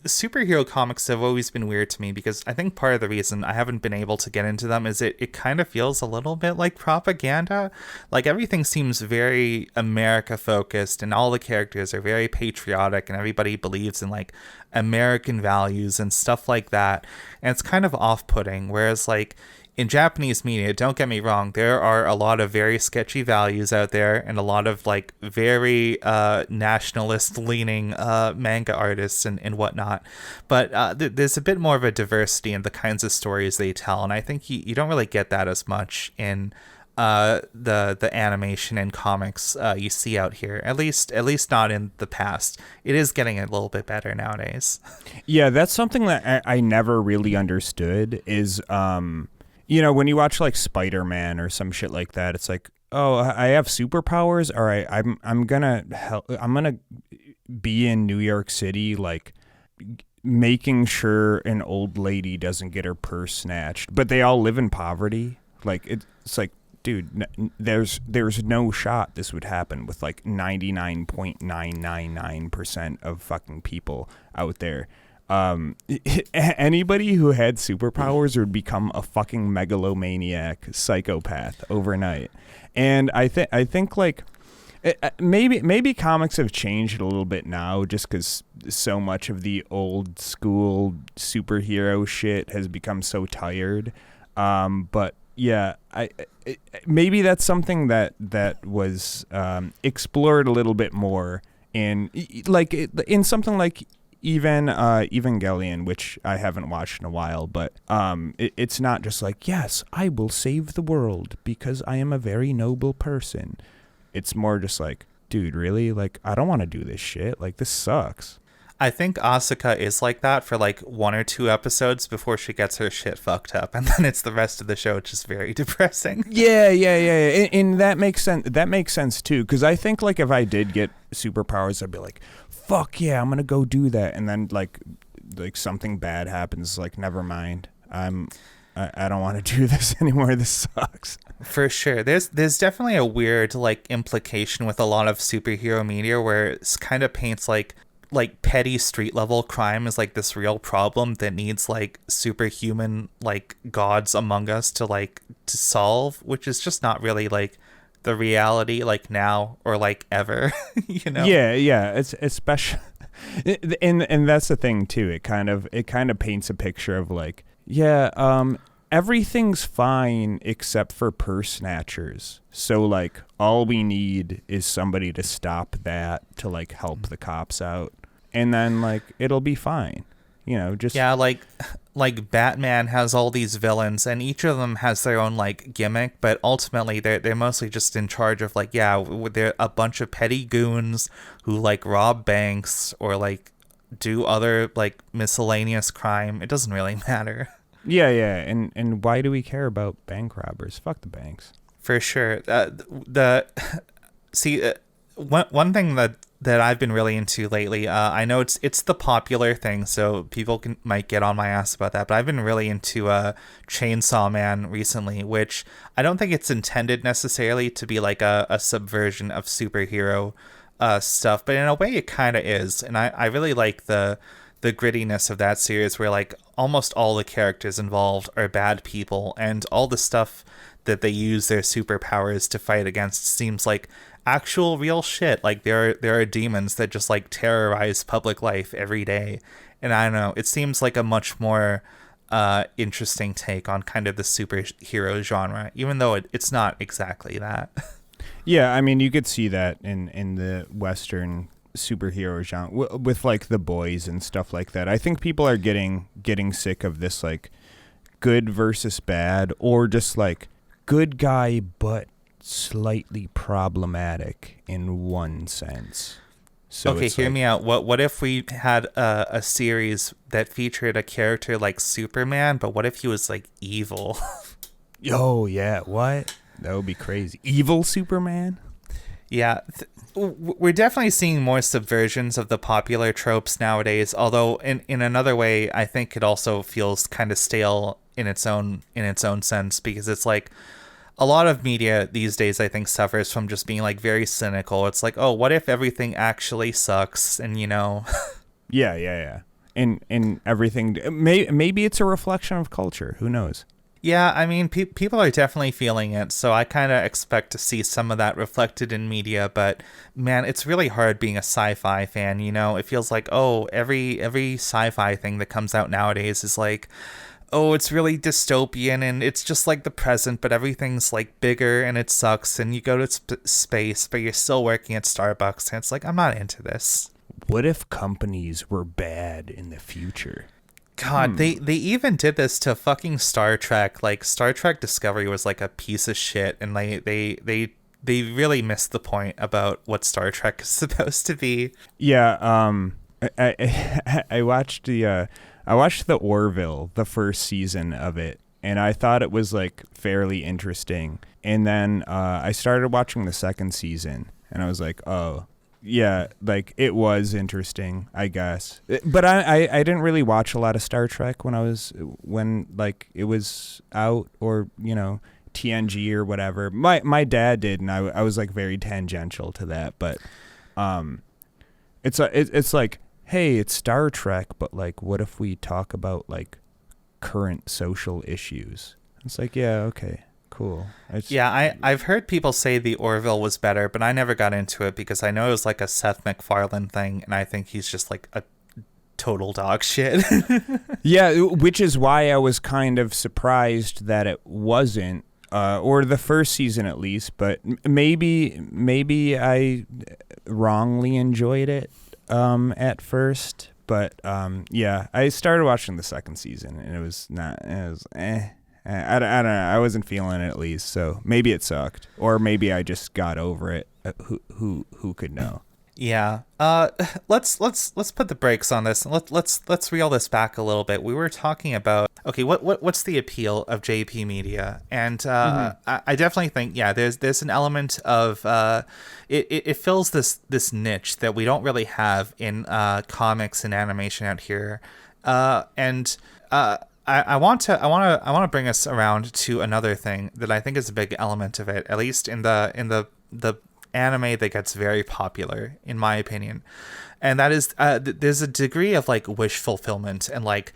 superhero comics have always been weird to me, because I think part of the reason I haven't been able to get into them is it kind of feels a little bit like propaganda. Like everything seems very America focused, and all the characters are very patriotic, and everybody believes in like American values and stuff like that. And it's kind of off-putting. Whereas like in Japanese media, don't get me wrong, there are a lot of very sketchy values out there, and a lot of like very nationalist-leaning manga artists and whatnot. But there's a bit more of a diversity in the kinds of stories they tell, and I think you don't really get that as much in the animation and comics you see out here. At least not in the past. It is getting a little bit better nowadays. Yeah, that's something that I never really understood is when you watch like Spider-Man or some shit like that, it's like, oh, I have superpowers. All right, I'm gonna be in New York City, like making sure an old lady doesn't get her purse snatched. But they all live in poverty. Like it's like, dude, there's no shot this would happen with like 99.999% of fucking people out there. Anybody who had superpowers would become a fucking megalomaniac psychopath overnight. And I think like maybe comics have changed a little bit now, just because so much of the old school superhero shit has become so tired. But yeah, maybe that's something that was explored a little bit more in something like even Evangelion, which I haven't watched in a while, but it's not just like, yes, I will save the world because I am a very noble person. It's more just like, dude, really? Like, I don't want to do this shit. Like, this sucks. I think Asuka is like that for like 1 or 2 episodes before she gets her shit fucked up, and then it's the rest of the show, which is very depressing. Yeah. And that makes sense. That makes sense too, because I think like if I did get superpowers, I'd be like, fuck yeah, I'm gonna go do that, and then like something bad happens. Like, never mind. I don't want to do this anymore. This sucks. For sure. There's definitely a weird like implication with a lot of superhero media where it kind of paints like petty street level crime is like this real problem that needs like superhuman like gods among us to solve, which is just not really like the reality like now or like ever. Yeah, it's And that's the thing too. It kind of paints a picture of like, everything's fine except for purse snatchers. So like all we need is somebody to stop that, to like help the cops out, and then like it'll be fine. Just like Batman has all these villains, and each of them has their own like gimmick, but ultimately they're mostly just in charge of like, they're a bunch of petty goons who like rob banks or like do other like miscellaneous crime. It doesn't really matter. Yeah, and why do we care about bank robbers? Fuck the banks. For sure. One thing that I've been really into lately, I know it's the popular thing, so people might get on my ass about that, but I've been really into Chainsaw Man recently, which I don't think it's intended necessarily to be like a subversion of superhero stuff, but in a way it kind of is, and I really like the grittiness of that series, where like almost all the characters involved are bad people, and all the stuff that they use their superpowers to fight against seems like actual real shit. Like there are demons that just like terrorize public life every day, and I don't know, it seems like a much more interesting take on kind of the superhero genre, even though it's not exactly that. Yeah, I mean, you could see that in the Western superhero genre with like The Boys and stuff like that. I think people are getting sick of this like good versus bad, or just like good guy but slightly problematic in one sense. So okay, hear me out. What if we had a series that featured a character like Superman, but what if he was like evil? Oh yeah, what? That would be crazy. Evil Superman? Yeah, we're definitely seeing more subversions of the popular tropes nowadays, although in another way I think it also feels kind of stale in its own sense, because it's like a lot of media these days I think suffers from just being like very cynical. It's like, oh, what if everything actually sucks? And Yeah. And everything, maybe it's a reflection of culture, who knows? Yeah, I mean, people are definitely feeling it, so I kind of expect to see some of that reflected in media, but man, it's really hard being a sci-fi fan, It feels like, oh, every sci-fi thing that comes out nowadays is like, oh, it's really dystopian, and it's just like the present, but everything's like bigger, and it sucks, and you go to space, but you're still working at Starbucks, and it's like, I'm not into this. What if companies were bad in the future? God, they even did this to fucking Star Trek. Like, Star Trek Discovery was like a piece of shit, and they really missed the point about what Star Trek is supposed to be. Yeah, I watched the Orville, the first season of it, and I thought it was like fairly interesting. And then I started watching the second season, and I was like, oh, yeah, like it was interesting, I guess. But I didn't really watch a lot of Star Trek when it was out, or TNG or whatever. My dad did, and I was like very tangential to that. But it's like, hey, it's Star Trek, but like, what if we talk about like current social issues? It's like, yeah, okay. Cool. I've heard people say the Orville was better, but I never got into it because I know it was like a Seth MacFarlane thing, and I think he's just like a total dog shit. Yeah, which is why I was kind of surprised that it wasn't, or the first season at least, but maybe I wrongly enjoyed it at first, but yeah, I started watching the second season, and it was I don't know. I wasn't feeling it, at least, so maybe it sucked, or maybe I just got over it. Who could know? Yeah. Let's put the brakes on this. Let's reel this back a little bit. We were talking about, okay, what's the appeal of JP Media? And I definitely think, yeah, there's an element of it fills this niche that we don't really have in comics and animation out here. I want to bring us around to another thing that I think is a big element of it, at least in the anime that gets very popular, in my opinion, and that is there's a degree of like wish fulfillment and like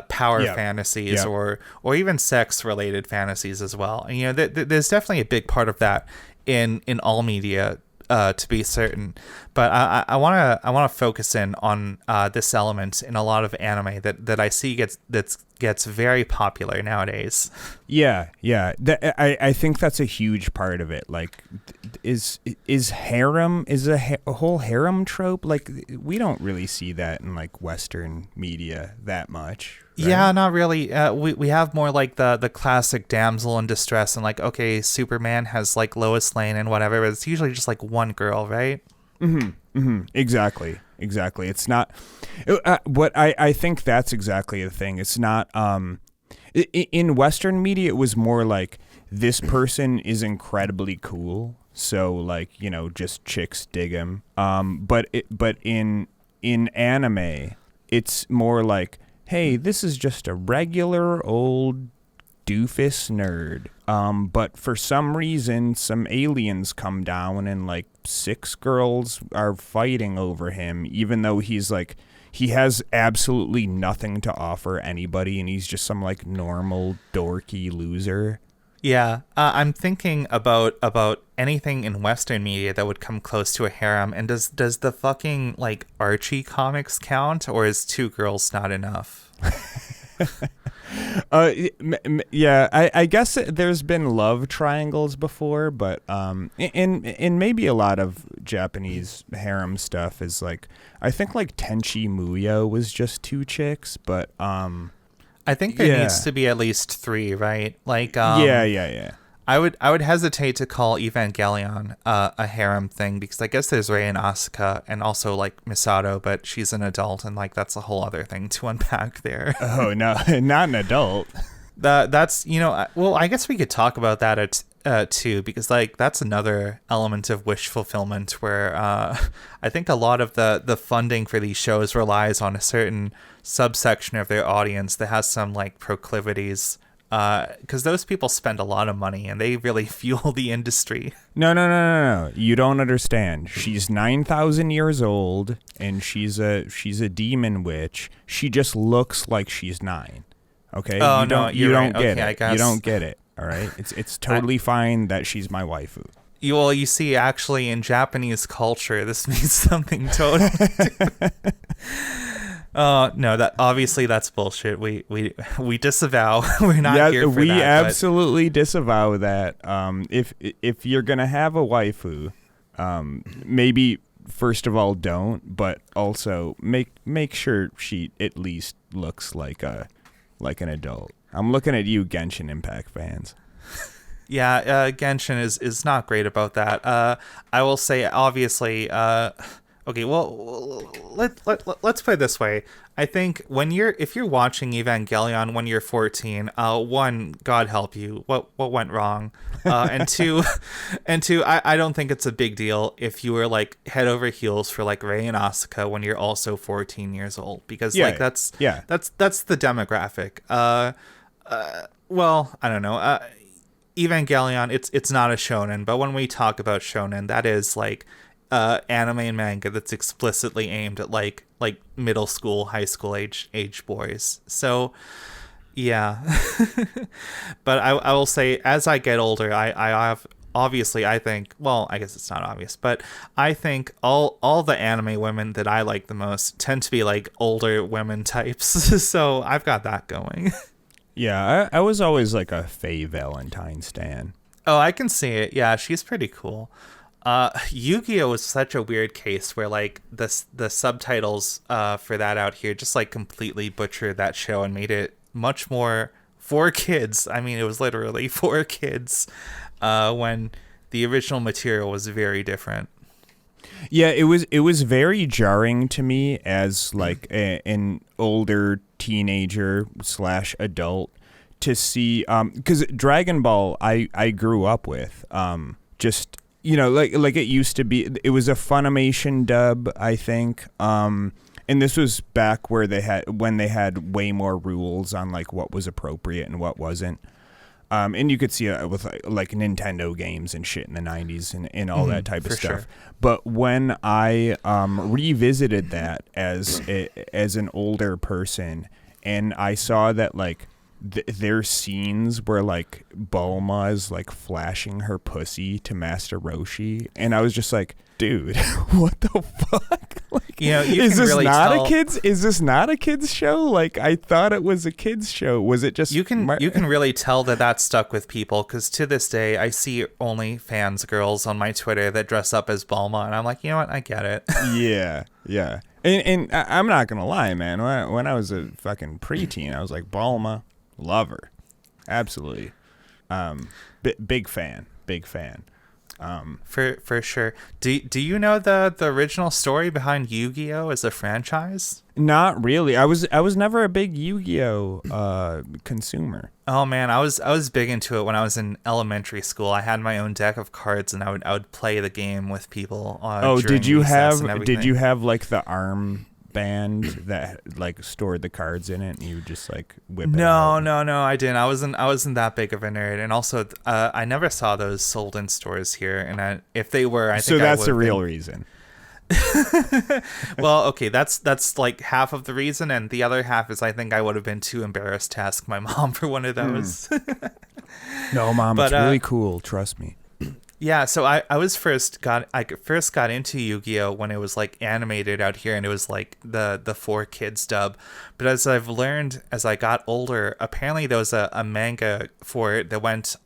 power fantasies or even sex related fantasies as well. And there's definitely a big part of that in all media. to be certain, but I want to focus in on this element in a lot of anime that I see gets very popular nowadays. Yeah. I think that's a huge part of it. Like, is harem a whole harem trope? Like, we don't really see that in like Western media that much. Right? Yeah, not really. We have more like the classic damsel in distress, and like, okay, Superman has like Lois Lane and whatever, but it's usually just like one girl, right? Exactly. It's not what I think that's exactly the thing. It's not in Western media it was more like this person is incredibly cool, so like, just chicks dig him. But in anime it's more like, hey, this is just a regular old doofus nerd. But for some reason, some aliens come down and like 6 girls are fighting over him, even though he's like, he has absolutely nothing to offer anybody, and he's just some like normal dorky loser. Yeah, I'm thinking about anything in Western media that would come close to a harem, and does the fucking like Archie comics count, or is 2 girls not enough? Yeah, I guess there's been love triangles before, but in maybe a lot of Japanese harem stuff is like, I think like Tenchi Muyo was just 2 chicks, but I think there needs to be at least 3, right? Like, yeah. I would hesitate to call Evangelion a harem thing, because I guess there's Rei and Asuka and also like Misato, but she's an adult, and like that's a whole other thing to unpack there. Oh no, not an adult. That's well, I guess we could talk about that too, because like that's another element of wish fulfillment where I think a lot of the funding for these shows relies on a certain subsection of their audience that has some like proclivities, because those people spend a lot of money and they really fuel the industry. No. You don't understand. She's 9,000 years old and she's a demon witch. She just looks like she's 9. Okay? Oh, you don't right. get okay, it. I guess. You don't get it. All right? It's totally fine that she's my waifu. You see, actually, in Japanese culture, this means something totally different. No, that obviously that's bullshit. We disavow. We're not here for that. We absolutely disavow that. If you're gonna have a waifu, maybe first of all don't, but also make sure she at least looks like an adult. I'm looking at you, Genshin Impact fans. Yeah, Genshin is not great about that. I will say, obviously. Okay, well, let's put it this way. I think if you're watching Evangelion when you're 14, one, God help you, what went wrong, and two, I don't think it's a big deal if you were like head over heels for like Rei and Asuka when you're also 14 years old, because that's the demographic. Well, I don't know. Evangelion, it's not a shonen, but when we talk about shonen, that is like anime and manga that's explicitly aimed at like middle school, high school age boys. So yeah. But I will say, as I get older, I have obviously, I think, well, I guess it's not obvious, but I think all the anime women that I like the most tend to be like older women types. So I've got that going. Yeah, I was always like a Faye Valentine stan. Oh, I can see it. Yeah, she's pretty cool. Yu-Gi-Oh! Was such a weird case where like the subtitles for that out here just like completely butchered that show and made it much more for kids. I mean, it was literally for kids when the original material was very different. Yeah, it was very jarring to me as like an older teenager / adult to see, because Dragon Ball I grew up with, just, you know, like it used to be. It was a Funimation dub, I think, and this was back where they had way more rules on like what was appropriate and what wasn't. And you could see it with like Nintendo games and shit in the 90s and all that type of stuff. Sure. But when I revisited that as an older person, and I saw that like there's scenes where like Bulma is like flashing her pussy to Master Roshi, and I was just like, dude, what the fuck? Like, you is can this really not tell. is this not a kids show? Like, I thought it was a kids show. Was it just You can really tell that stuck with people, because to this day I see OnlyFans girls on my Twitter that dress up as Bulma, and I'm like, you know what, I get it. Yeah. And I'm not gonna lie, man. When I was a fucking preteen, I was like, Bulma, love her, absolutely. Big fan. For sure. Do you know the original story behind Yu-Gi-Oh as a franchise? Not really. I was never a big Yu-Gi-Oh consumer. Oh man, I was big into it when I was in elementary school. I had my own deck of cards, and I would play the game with people. Did you have like the arm band that like stored the cards in it, and you just like whip it out? No, I didn't. I wasn't that big of a nerd, and also I never saw those sold in stores here. And if they were, I think so that's the real reason. Well, okay, that's like half of the reason, and the other half is I think I would have been too embarrassed to ask my mom for one of those. No, Mom, it's really cool. Trust me. Yeah, so I first got into Yu-Gi-Oh when it was like animated out here, and it was like the 4Kids dub. But as I've learned as I got older, apparently there was a manga for it that went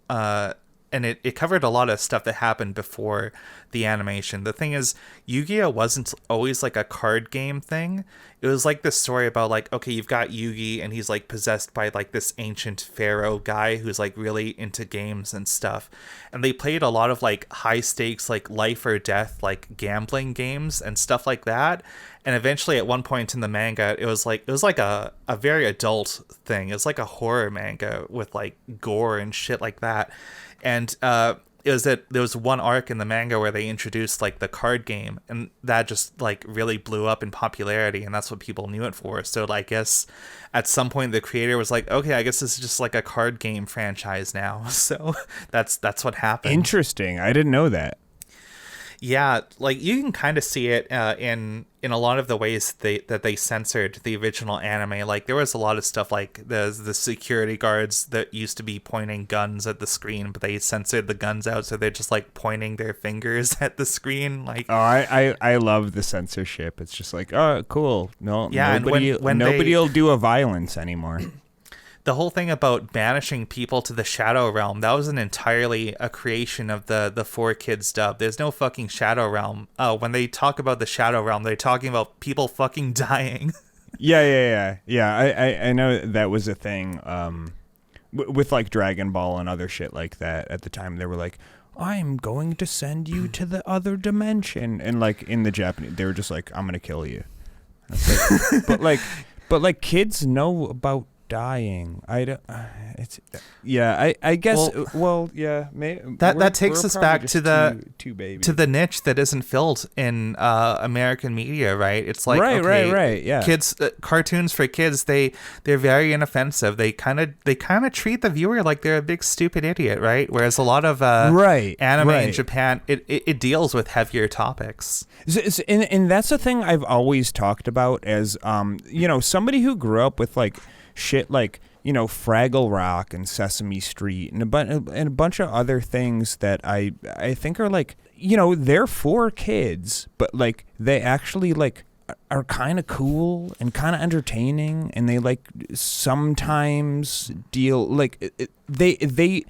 and it covered a lot of stuff that happened before the animation. The thing is, Yu-Gi-Oh wasn't always like a card game thing. It was like this story about like, okay, you've got Yugi, and he's like possessed by like this ancient pharaoh guy who's like really into games and stuff. And they played a lot of like high stakes, like life or death, like gambling games and stuff like that. And eventually at one point in the manga, it was like a very adult thing. It was like a horror manga with like gore and shit like that. And it was that there was one arc in the manga where they introduced like the card game, and that just like really blew up in popularity, and that's what people knew it for. So I guess at some point the creator was like, okay, I guess this is just like a card game franchise now. So that's what happened. Interesting. I didn't know that. Yeah, like you can kind of see it in a lot of the ways that they censored the original anime. Like there was a lot of stuff like the security guards that used to be pointing guns at the screen, but they censored the guns out, so they're just like pointing their fingers at the screen. Like, oh, I love the censorship. It's just like, oh, cool. No, yeah, nobody will do a violence anymore. The whole thing about banishing people to the Shadow Realm, that was entirely a creation of the 4Kids dub. There's no fucking Shadow Realm. When they talk about the Shadow Realm, they're talking about people fucking dying. Yeah. I know that was a thing with like Dragon Ball and other shit like that. At the time, they were like, I'm going to send you to the other dimension. And like in the Japanese, they were just like, I'm going to kill you. Like, but like kids know about dying. I guess. Well, yeah. That takes us back to the niche that isn't filled in American media, right? It's like right. Yeah, kids, cartoons for kids. They're very inoffensive. They kind of treat the viewer like they're a big stupid idiot, right? Whereas a lot of anime in Japan, it deals with heavier topics. And that's the thing I've always talked about as somebody who grew up with like shit like Fraggle Rock and Sesame Street and a bunch of other things that I think are like they're for kids, but like they actually like are kind of cool and kind of entertaining, and they like sometimes deal like they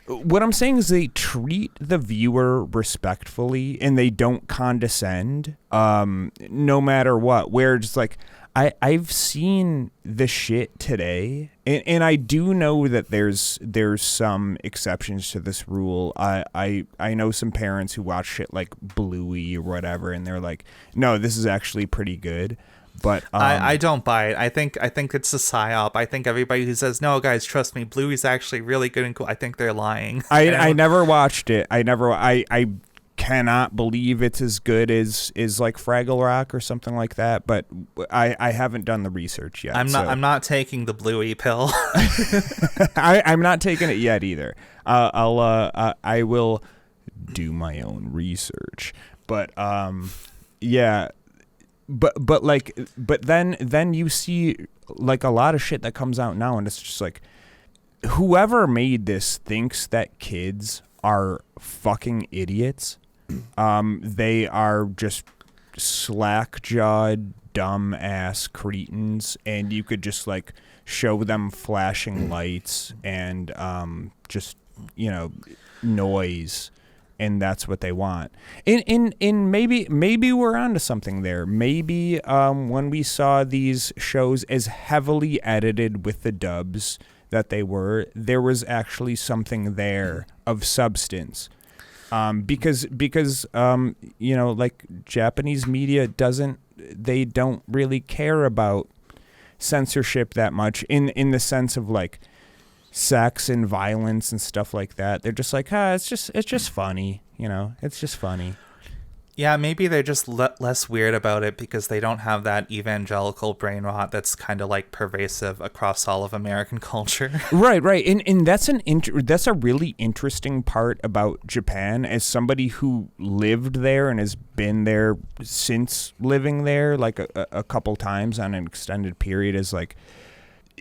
what I'm saying is they treat the viewer respectfully, and they don't condescend no matter what. Where just like I've seen the shit today, and I do know that there's some exceptions to this rule. I know some parents who watch shit like Bluey or whatever, and they're like, no, this is actually pretty good. But I don't buy it. I think it's a psyop. I think everybody who says, no, guys, trust me, Bluey's actually really good and cool, I think they're lying. I never watched it. I cannot believe it's as good as like Fraggle Rock or something like that, but I haven't done the research yet. I'm not taking the Bluey pill. I'm not taking it yet either. I will do my own research, but yeah, but then you see like a lot of shit that comes out now, and it's just like, whoever made this thinks that kids are fucking idiots. They are just slack-jawed, dumb-ass cretins, and you could just like show them flashing lights and just, you know, noise, and that's what they want. In maybe we're onto something there. Maybe when we saw these shows as heavily edited with the dubs that they were, there was actually something there of substance. Because you know, like, Japanese media don't really care about censorship that much in the sense of like sex and violence and stuff like that. They're just like, it's just funny, you know, it's just funny. Yeah, maybe they're just less weird about it because they don't have that evangelical brain rot that's kind of like pervasive across all of American culture. Right. And that's that's a really interesting part about Japan, as somebody who lived there and has been there since living there like a couple times on an extended period, is like,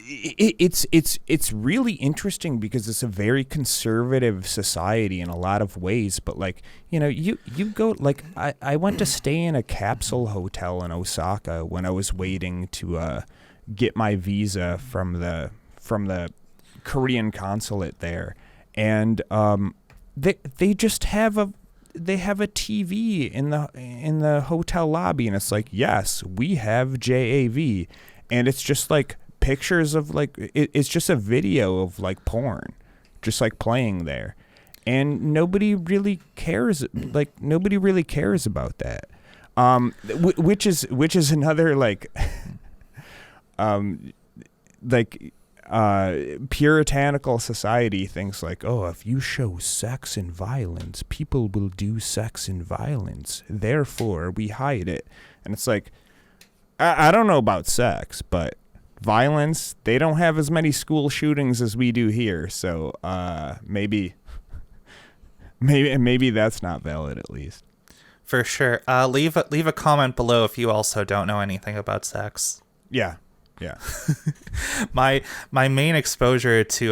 it's really interesting because it's a very conservative society in a lot of ways. But like, you know, you go, like, I went to stay in a capsule hotel in Osaka when I was waiting to get my visa from the Korean consulate there, and they just have a TV in the hotel lobby, and it's like, yes, we have JAV, and it's just like pictures of like, it's just a video of like porn just like playing there, and nobody really cares about that, which is another like puritanical society thinks like, oh, if you show sex and violence, people will do sex and violence, therefore we hide it. And it's like, I don't know about sex, but violence, they don't have as many school shootings as we do here, so maybe that's not valid, at least. For sure. Leave a comment below if you also don't know anything about sex. Yeah. My main exposure to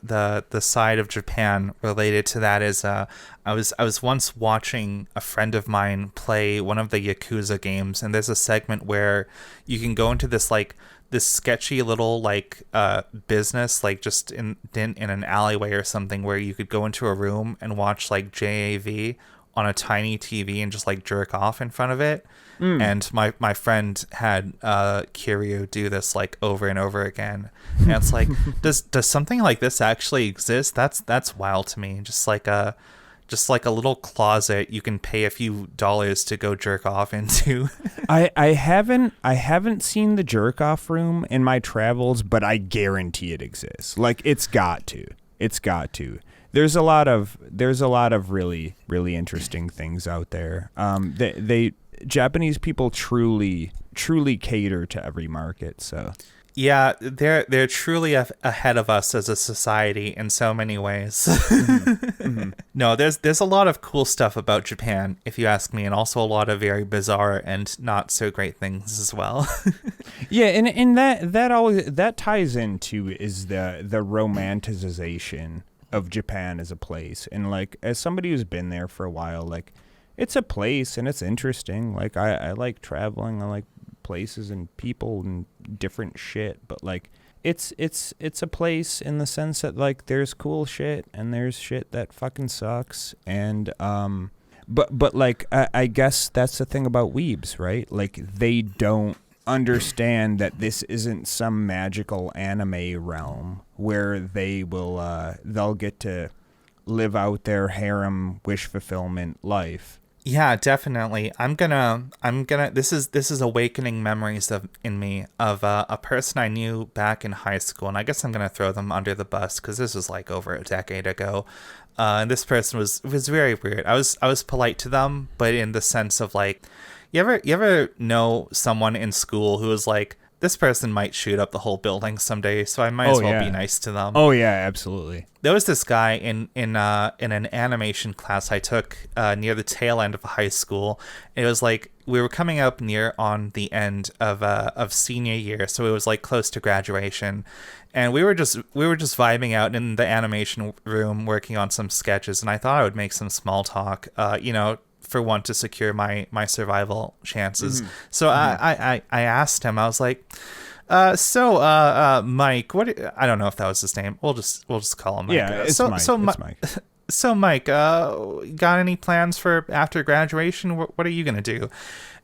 the side of Japan related to that is I was once watching a friend of mine play one of the Yakuza games, and there's a segment where you can go into this sketchy little like business, like just in an alleyway or something, where you could go into a room and watch like JAV on a tiny TV and just like jerk off in front of it. And my friend had Kiryu do this like over and over again, and it's like, does something like this actually exist? That's wild to me. Just like a little closet you can pay a few dollars to go jerk off into. I haven't seen the jerk off room in my travels, but I guarantee it exists. Like, it's got to. There's a lot of really, really interesting things out there. They Japanese people truly cater to every market. So yeah, they're truly ahead of us as a society in so many ways. Mm-hmm. No, there's a lot of cool stuff about Japan, if you ask me, and also a lot of very bizarre and not so great things as well. Yeah, and that ties into is the romanticization of Japan as a place. And like, as somebody who's been there for a while, like, it's a place and it's interesting. Like, I like traveling. I like places and people and different shit. But like, it's a place in the sense that like, there's cool shit and there's shit that fucking sucks. And but like, I guess that's the thing about weebs, right? Like, they don't understand that this isn't some magical anime realm where they'll get to live out their harem wish fulfillment life. Yeah, definitely. I'm gonna. This is awakening memories in me of a person I knew back in high school, and I guess I'm gonna throw them under the bus because this was like over a decade ago. And this person was very weird. I was polite to them, but in the sense of like, you ever know someone in school who was like this person might shoot up the whole building someday, so I might as well be nice to them. Oh yeah, absolutely. There was this guy in an animation class I took near the tail end of high school. It was like we were coming up near on the end of senior year, so it was like close to graduation, and we were just vibing out in the animation room working on some sketches, and I thought I would make some small talk, for one, to secure my survival chances. Mm-hmm. So I asked him, I was like, Mike, I don't know if that was his name. We'll just call him Mike. Yeah, it's Mike. It's Mike. So Mike, got any plans for after graduation? What are you gonna do?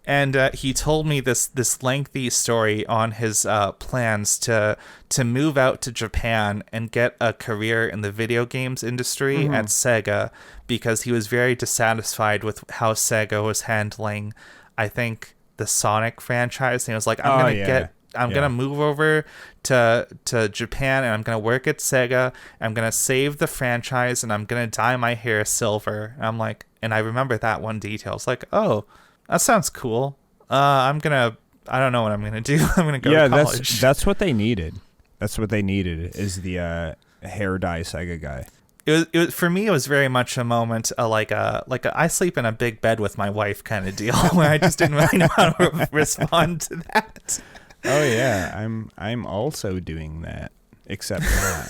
And he told me this lengthy story on his plans to move out to Japan and get a career in the video games industry at Sega, because he was very dissatisfied with how Sega was handling, I think, the Sonic franchise. And he was like, I'm gonna move over to Japan, and I'm gonna work at Sega. I'm gonna save the franchise, and I'm gonna dye my hair silver. And I'm like, and I remember that one detail. It's like, oh, that sounds cool. I don't know what I'm gonna do. I'm gonna go to college. That's what they needed. That's what they needed, is the hair dye Sega guy. It was for me. It was very much a moment, like a I sleep in a big bed with my wife kind of deal, where I just didn't really know how to respond to that. Oh yeah, I'm also doing that, except not.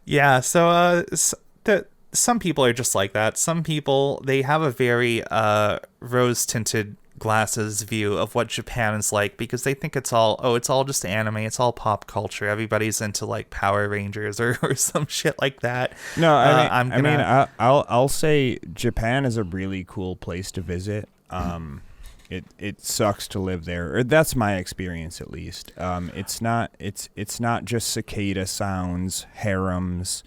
Yeah, so some people are just like that. Some people, they have a very rose-tinted glasses view of what Japan is like, because they think it's all just anime, it's all pop culture. Everybody's into like Power Rangers or some shit like that. No, I'll say Japan is a really cool place to visit. It sucks to live there, or that's my experience at least. It's not just cicada sounds, harems,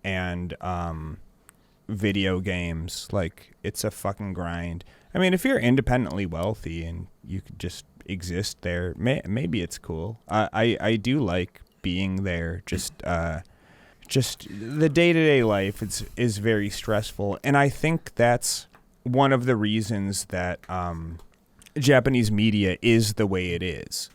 and video games. Like, it's a fucking grind. I mean, if you're independently wealthy and you could just exist there, maybe it's cool. I do like being there. Just the day-to-day life is very stressful, and I think that's one of the reasons that Japanese media is the way it is,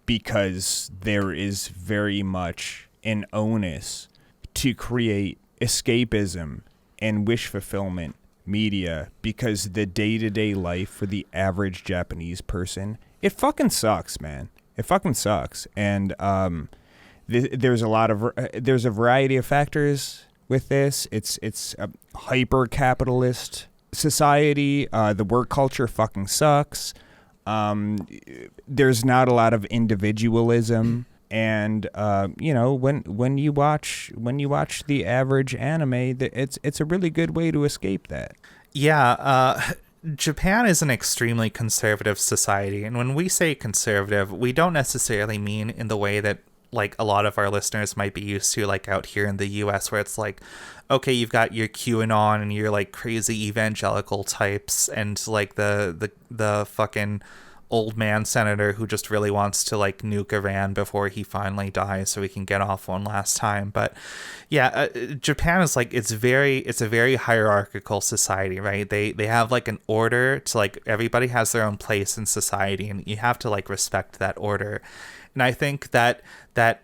because there is very much an onus to create escapism and wish fulfillment media, because the day-to-day life for the average Japanese person, it fucking sucks, man. It fucking sucks. And there's a variety of factors with this. It's a hyper-capitalist society. The work culture fucking sucks. There's not a lot of individualism, and when you watch the average anime, it's a really good way to escape that. Yeah, Japan is an extremely conservative society, and when we say conservative, we don't necessarily mean in the way that like a lot of our listeners might be used to, like out here in the US, where it's like, okay, you've got your QAnon and your like crazy evangelical types, and like the fucking old man senator who just really wants to like nuke Iran before he finally dies so he can get off one last time. But yeah, Japan is like, it's a very hierarchical society, right? They have like an order to, like, everybody has their own place in society, and you have to like respect that order. And I think that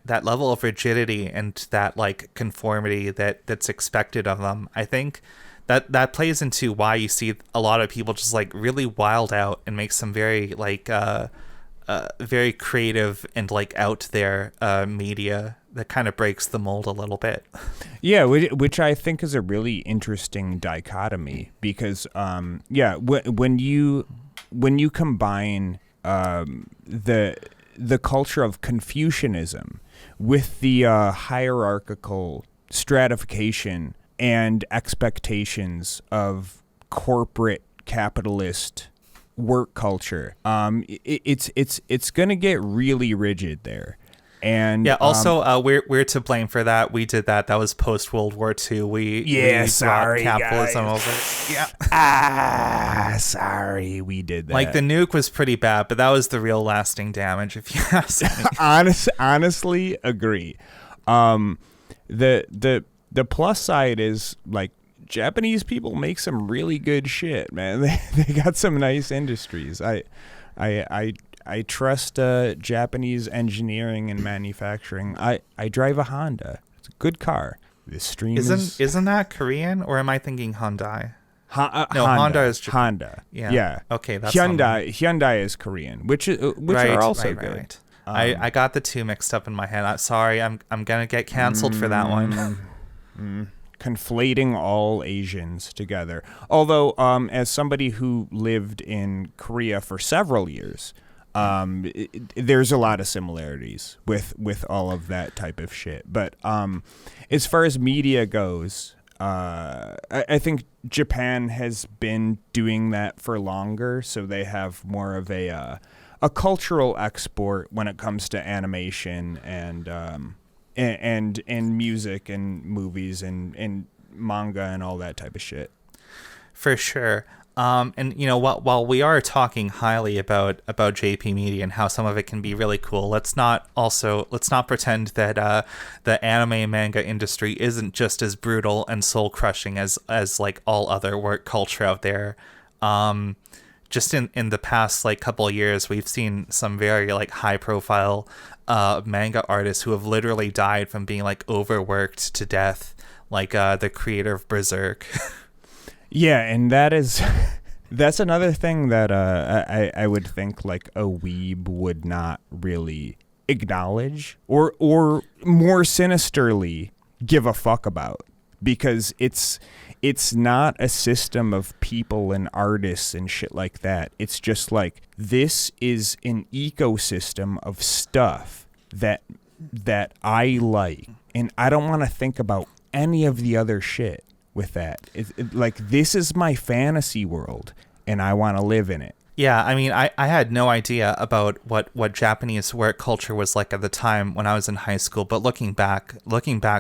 level of rigidity and that like conformity that's expected of them, I think that plays into why you see a lot of people just like really wild out and make some very like very creative and like out there media that kind of breaks the mold a little bit. Yeah, which I think is a really interesting dichotomy, because when you combine the culture of Confucianism with the hierarchical stratification and expectations of corporate capitalist work culture, it's gonna get really rigid there. And yeah, also we're to blame for that. We did that. That was post World War II. We sorry, capitalism guys. Over. Yeah. Sorry, we did that. Like, the nuke was pretty bad, but that was the real lasting damage, if you ask me. Honestly, agree. The plus side is, like, Japanese people make some really good shit, man. They got some nice industries. I I trust Japanese engineering and manufacturing. I drive a Honda. It's a good car. This stream isn't that Korean, or am I thinking Hyundai? No, Honda is Japan. Honda. Yeah. Okay, that's Hyundai is Korean, which are also good. Right. I got the two mixed up in my head. Sorry, I'm gonna get canceled for that one. Conflating all Asians together. Although, as somebody who lived in Korea for several years, there's a lot of similarities with all of that type of shit. But as far as media goes, I think Japan has been doing that for longer, so they have more of a cultural export when it comes to animation and music and movies and manga and all that type of shit. For sure. And you know, while we are talking highly about JP Media and how some of it can be really cool, let's not pretend that the anime and manga industry isn't just as brutal and soul crushing as like all other work culture out there. Just in the past like couple of years, we've seen some very like high profile manga artists who have literally died from being like overworked to death, like the creator of Berserk. Yeah, and that's another thing that I would think like a weeb would not really acknowledge or more sinisterly give a fuck about, because it's not a system of people and artists and shit like that. It's just like, this is an ecosystem of stuff that I like, and I don't want to think about any of the other shit with that. Like, this is my fantasy world, and I want to live in it. Yeah, I mean, I had no idea about what Japanese work culture was like at the time when I was in high school. But looking back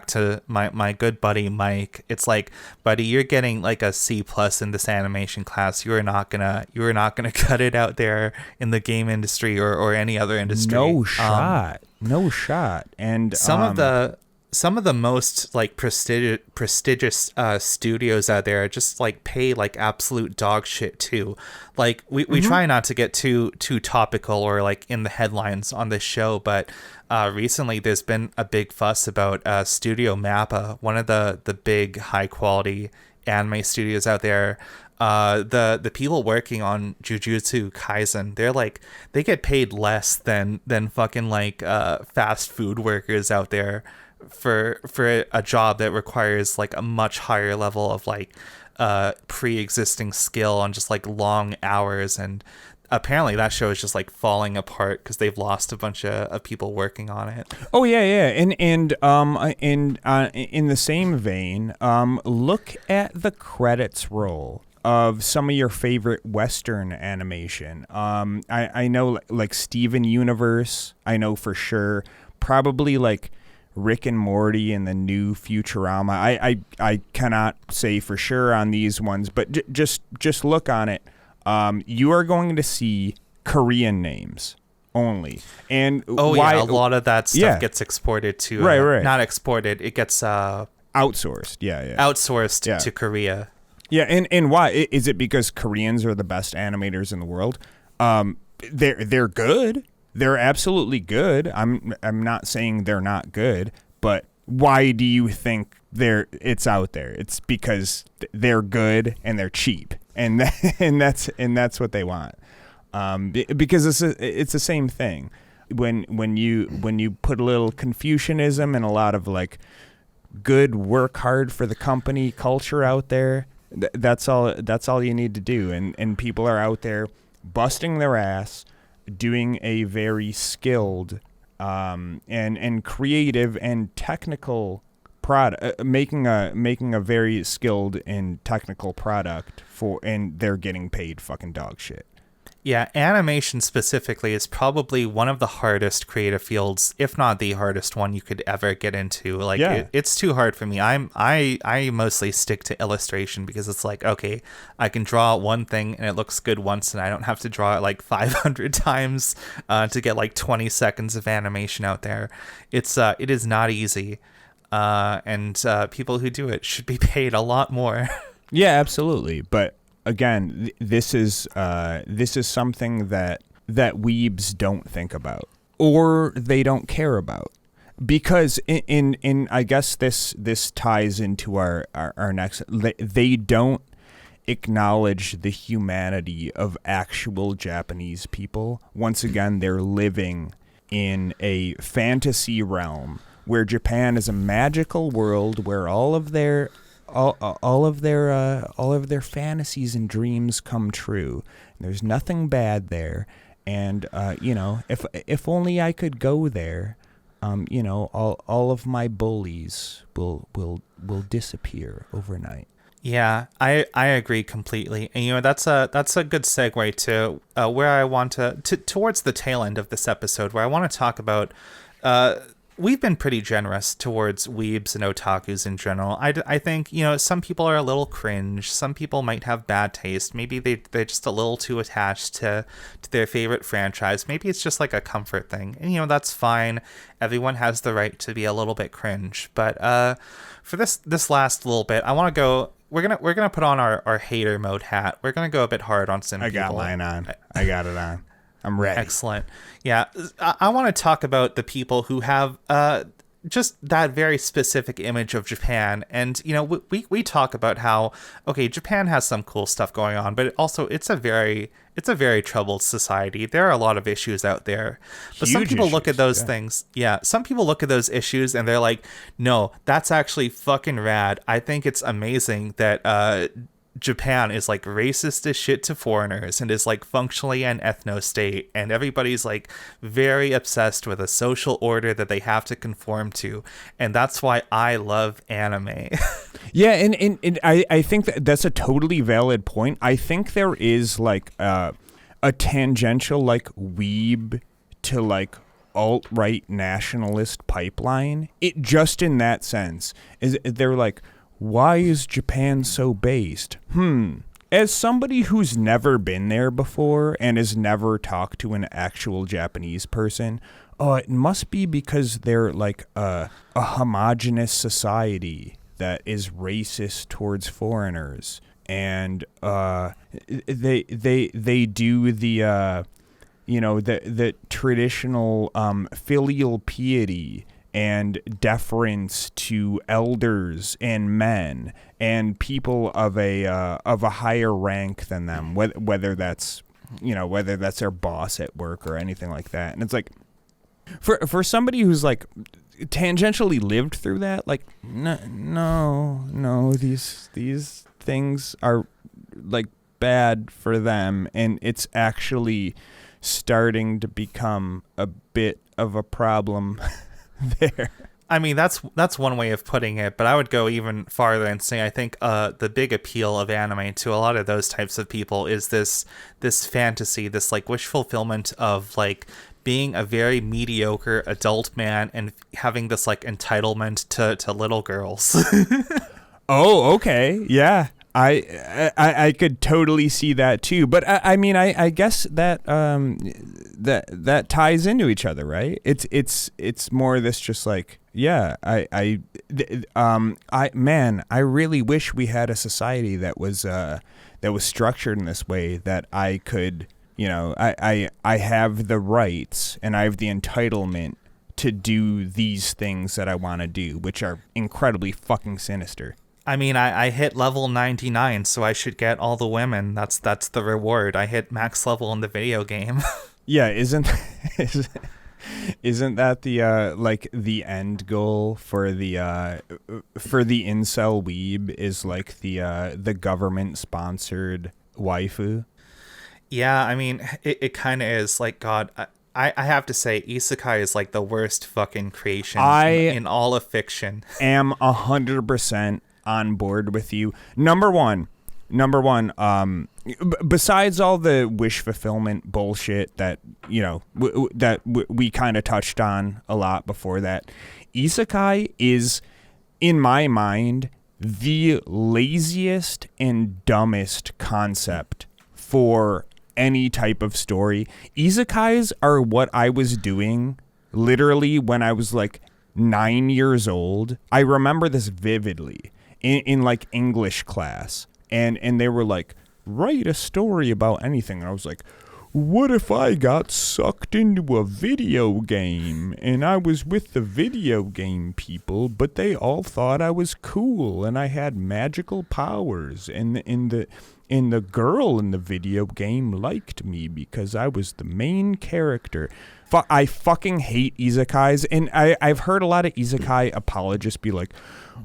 to my good buddy Mike, it's like, buddy, you're getting like a C+ in this animation class. You are not gonna cut it out there in the game industry or any other industry. No shot. And some of the most like prestigious studios out there just like pay like absolute dog shit too. Like we try not to get too topical or like in the headlines on this show, but recently there's been a big fuss about Studio Mappa, one of the big high quality anime studios out there. The people working on Jujutsu Kaisen, they get paid less than fucking like fast food workers out there for a job that requires like a much higher level of like pre-existing skill on just like long hours. And apparently that show is just like falling apart because they've lost a bunch of people working on it. Oh yeah. And in the same vein, look at the credits roll of some of your favorite Western animation. I know like Steven Universe, I know for sure. Probably like Rick and Morty and the new Futurama. I cannot say for sure on these ones, but just look on it. You are going to see Korean names only. And a lot of that stuff gets exported to right. Not exported, it gets outsourced. Yeah. Outsourced to Korea. Yeah, and why? Is it because Koreans are the best animators in the world? They're good. They're absolutely good. I'm not saying they're not good, but why do you think it's out there? It's because they're good and they're cheap, and that's what they want. Because it's the same thing. When you put a little Confucianism and a lot of like good work hard for the company culture out there, that's all you need to do, and people are out there busting their ass, doing a very skilled and creative and technical product, making a very skilled and technical product and they're getting paid fucking dog shit. Yeah, animation specifically is probably one of the hardest creative fields, if not the hardest one you could ever get into. Like, it's too hard for me. I mostly stick to illustration because it's like, okay, I can draw one thing and it looks good once, and I don't have to draw it like 500 times to get like 20 seconds of animation out there. It is not easy, and people who do it should be paid a lot more. Yeah, absolutely, but. Again, this is something that that weebs don't think about or they don't care about. Because in I guess this ties into our next, they don't acknowledge the humanity of actual Japanese people. Once again, they're living in a fantasy realm where Japan is a magical world where all of their fantasies and dreams come true. There's nothing bad there, and if only I could go there, all of my bullies will disappear overnight. Yeah, I agree completely. And that's a good segue to where I want to towards the tail end of this episode, where I want to talk about we've been pretty generous towards weebs and otakus in general. I think, some people are a little cringe. Some people might have bad taste. Maybe they're just a little too attached to their favorite franchise. Maybe it's just like a comfort thing. And, that's fine. Everyone has the right to be a little bit cringe. But for this last little bit, I want to go... We're gonna put on our hater mode hat. We're gonna go a bit hard on some people. I got mine on. I got it on. I'm ready. Excellent. Yeah, I want to talk about the people who have just that very specific image of Japan. And, we talk about how, okay, Japan has some cool stuff going on, but it's a very troubled society. There are a lot of issues out there. But some people look at those things. Yeah, some people look at those issues and they're like, no, that's actually fucking rad. I think it's amazing that Japan is like racist as shit to foreigners and is like functionally an ethno state, and everybody's like very obsessed with a social order that they have to conform to, and that's why I love anime. Yeah, and I think that's a totally valid point. I think there is like a tangential like weeb to like alt-right nationalist pipeline. It just in that sense is they're like, why is Japan so based? As somebody who's never been there before and has never talked to an actual Japanese person, it must be because they're like a homogenous society that is racist towards foreigners, and they do the the traditional filial piety and deference to elders and men and people of a higher rank than them, whether that's their boss at work or anything like that. And it's like, for somebody who's like tangentially lived through that, like no, these things are like bad for them, and it's actually starting to become a bit of a problem there. I mean, that's one way of putting it, but I would go even farther and say I think the big appeal of anime to a lot of those types of people is this fantasy, this like wish fulfillment of like being a very mediocre adult man and having this like entitlement to little girls. Oh, okay. Yeah. I could totally see that too, but I mean I guess that that ties into each other, right? It's more this just like, yeah, I really wish we had a society that was structured in this way, that I could, I have the rights and I have the entitlement to do these things that I want to do, which are incredibly fucking sinister. I mean, I hit level 99, so I should get all the women. That's the reward. I hit max level in the video game. Yeah, isn't that the like the end goal for the incel weeb is like the government sponsored waifu? Yeah, I mean, it kind of is. Like, God, I have to say, isekai is like the worst fucking creation in all of fiction. Am 100% on board with you. Number one, besides all the wish fulfillment bullshit that we kind of touched on a lot before that, isekai is, in my mind, the laziest and dumbest concept for any type of story. Isekais are what I was doing literally when I was like 9 years old. I remember this vividly. In like English class, and they were like, write a story about anything, and I was like, what if I got sucked into a video game and I was with the video game people, but they all thought I was cool and I had magical powers, and the girl in the video game liked me because I was the main character. I fucking hate isekais, and I've heard a lot of isekai apologists be like,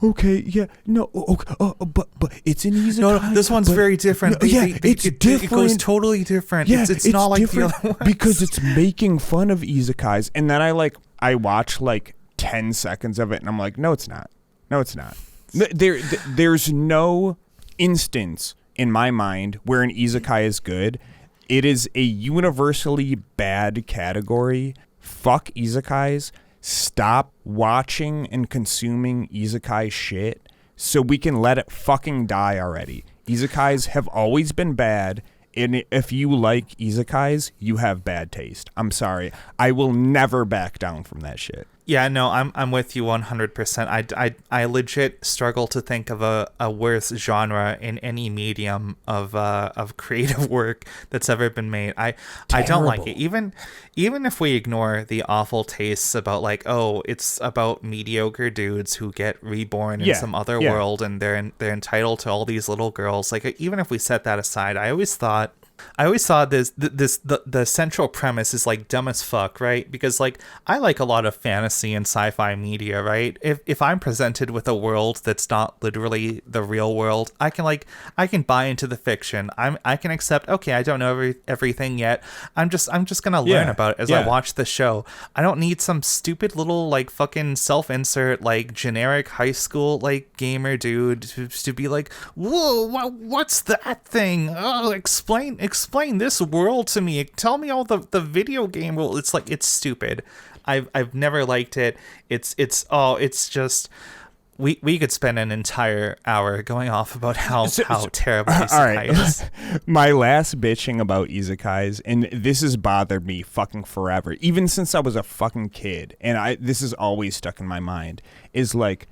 okay, yeah, no, okay, but it's an isekai. No, this one's very different. It's different. It goes totally different. Yeah, it's not like the other ones. Because it's making fun of isekais. And then I watch like 10 seconds of it, and I'm like, no, it's not. No, it's not. There's no instance in my mind where an isekai is good. It is a universally bad category. Fuck isekais. Stop watching and consuming isekai shit so we can let it fucking die already. Isekais have always been bad, and if you like isekais, you have bad taste. I'm sorry. I will never back down from that shit. Yeah, no, I'm with you 100%. I legit struggle to think of a worse genre in any medium of creative work that's ever been made. I don't like it. Even if we ignore the awful tastes about like, oh, it's about mediocre dudes who get reborn in some other world and they're entitled to all these little girls. Like, even if we set that aside, I always thought the central premise is like dumb as fuck, right? Because like I like a lot of fantasy and sci-fi media, right? If I'm presented with a world that's not literally the real world, I can buy into the fiction. I can accept, okay, I don't know everything yet. I'm just gonna learn about it as I watch the show. I don't need some stupid little like fucking self-insert like generic high school like gamer dude to be like, whoa, what's that thing? Oh, explain this world to me. Tell me all the video game rule. It's like, it's stupid. I've never liked it. It's just we could spend an entire hour going off about how terrible isekai is. My last bitching about isekais, and this has bothered me fucking forever, even since I was a fucking kid, and this is always stuck in my mind, is like,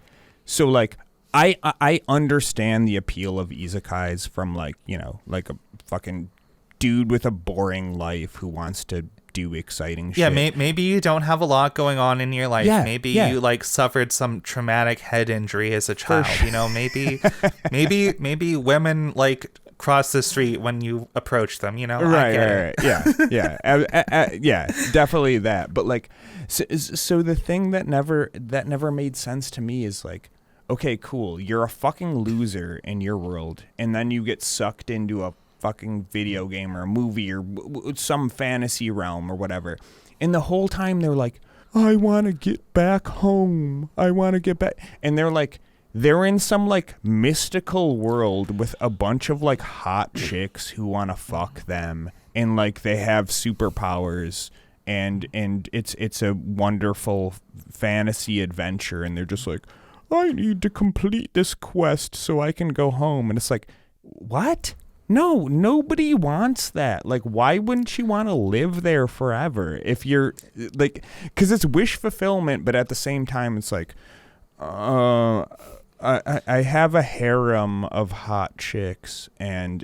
so like I understand the appeal of isekais from like, you know, like a fucking dude with a boring life who wants to do exciting shit. Yeah, maybe you don't have a lot going on in your life. Maybe you like suffered some traumatic head injury as a child. You know, maybe women like cross the street when you approach them. You know, right. Yeah, definitely that. But like, so the thing that never made sense to me is like, okay, cool, you're a fucking loser in your world, and then you get sucked into a fucking video game or a movie or some fantasy realm or whatever, and the whole time they're like, I want to get back home, I want to get back, and they're in some like mystical world with a bunch of like hot chicks who want to fuck them, and like they have superpowers, and it's a wonderful fantasy adventure, and they're just like, I need to complete this quest so I can go home, and it's like, what? No, nobody wants that. Like, why wouldn't you want to live there forever if you're like, because it's wish fulfillment, but at the same time, it's like, I have a harem of hot chicks, and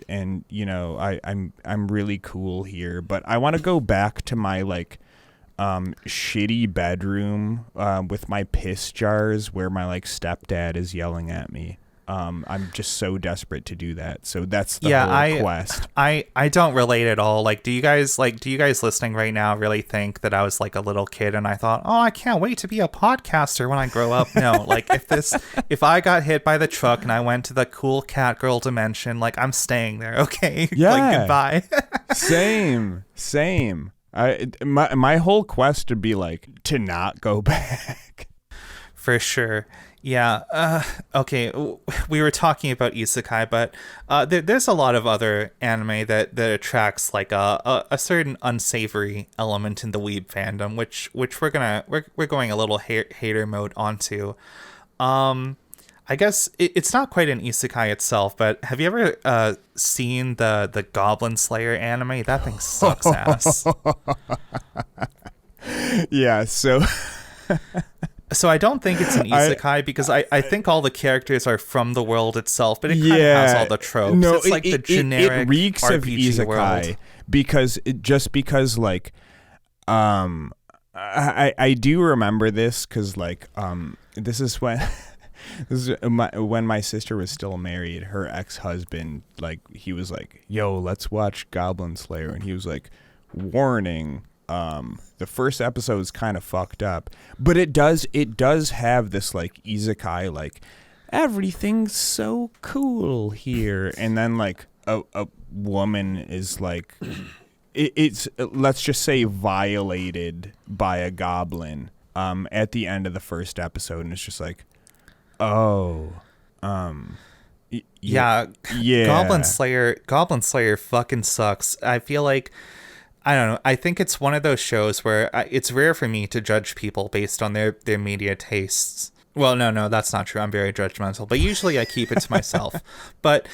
you know, I'm really cool here, but I want to go back to my like shitty bedroom with my piss jars where my like stepdad is yelling at me. I'm just so desperate to do that. So that's the whole quest. I don't relate at all. Like, do you guys listening right now really think that I was like a little kid and I thought, oh, I can't wait to be a podcaster when I grow up? No, like if I got hit by the truck and I went to the cool cat girl dimension, like I'm staying there. Okay. Yeah. Like, goodbye. Same. My whole quest would be like to not go back. For sure. Yeah. Okay. We were talking about isekai, but there's a lot of other anime that attracts like a certain unsavory element in the weeb fandom, which we're going a little hater mode onto. I guess it's not quite an isekai itself, but have you ever seen the Goblin Slayer anime? That thing sucks ass. Yeah. So I don't think it's an isekai because I think all the characters are from the world itself, but it kind of has all the tropes. No, it's like the generic it reeks RPG of isekai world. because like I do remember this because like this is when when my sister was still married. Her ex-husband, like, he was like, yo, let's watch Goblin Slayer, and he was like, warning, the first episode is kind of fucked up, but it does have this like isekai, like everything's so cool here, and then like a woman is like it's let's just say violated by a goblin at the end of the first episode, and it's just like, oh, yeah. Goblin Slayer fucking sucks. I feel like, I don't know, I think it's one of those shows where it's rare for me to judge people based on their media tastes. Well, no, that's not true. I'm very judgmental, but usually I keep it to myself. But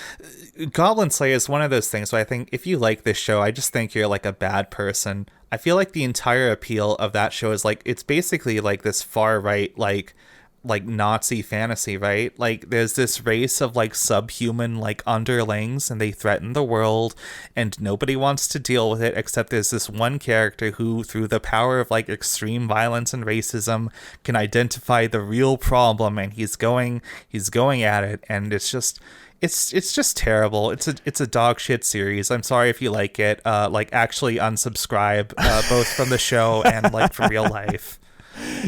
Goblin Slayer is one of those things where I think if you like this show, I just think you're like a bad person. I feel like the entire appeal of that show is like, it's basically like this far right, like Nazi fantasy, right? Like there's this race of like subhuman like underlings, and they threaten the world, and nobody wants to deal with it except there's this one character who, through the power of like extreme violence and racism, can identify the real problem, and he's going at it, and it's just terrible. It's a dog shit series. I'm sorry if you like it. Like actually unsubscribe both from the show and like from real life.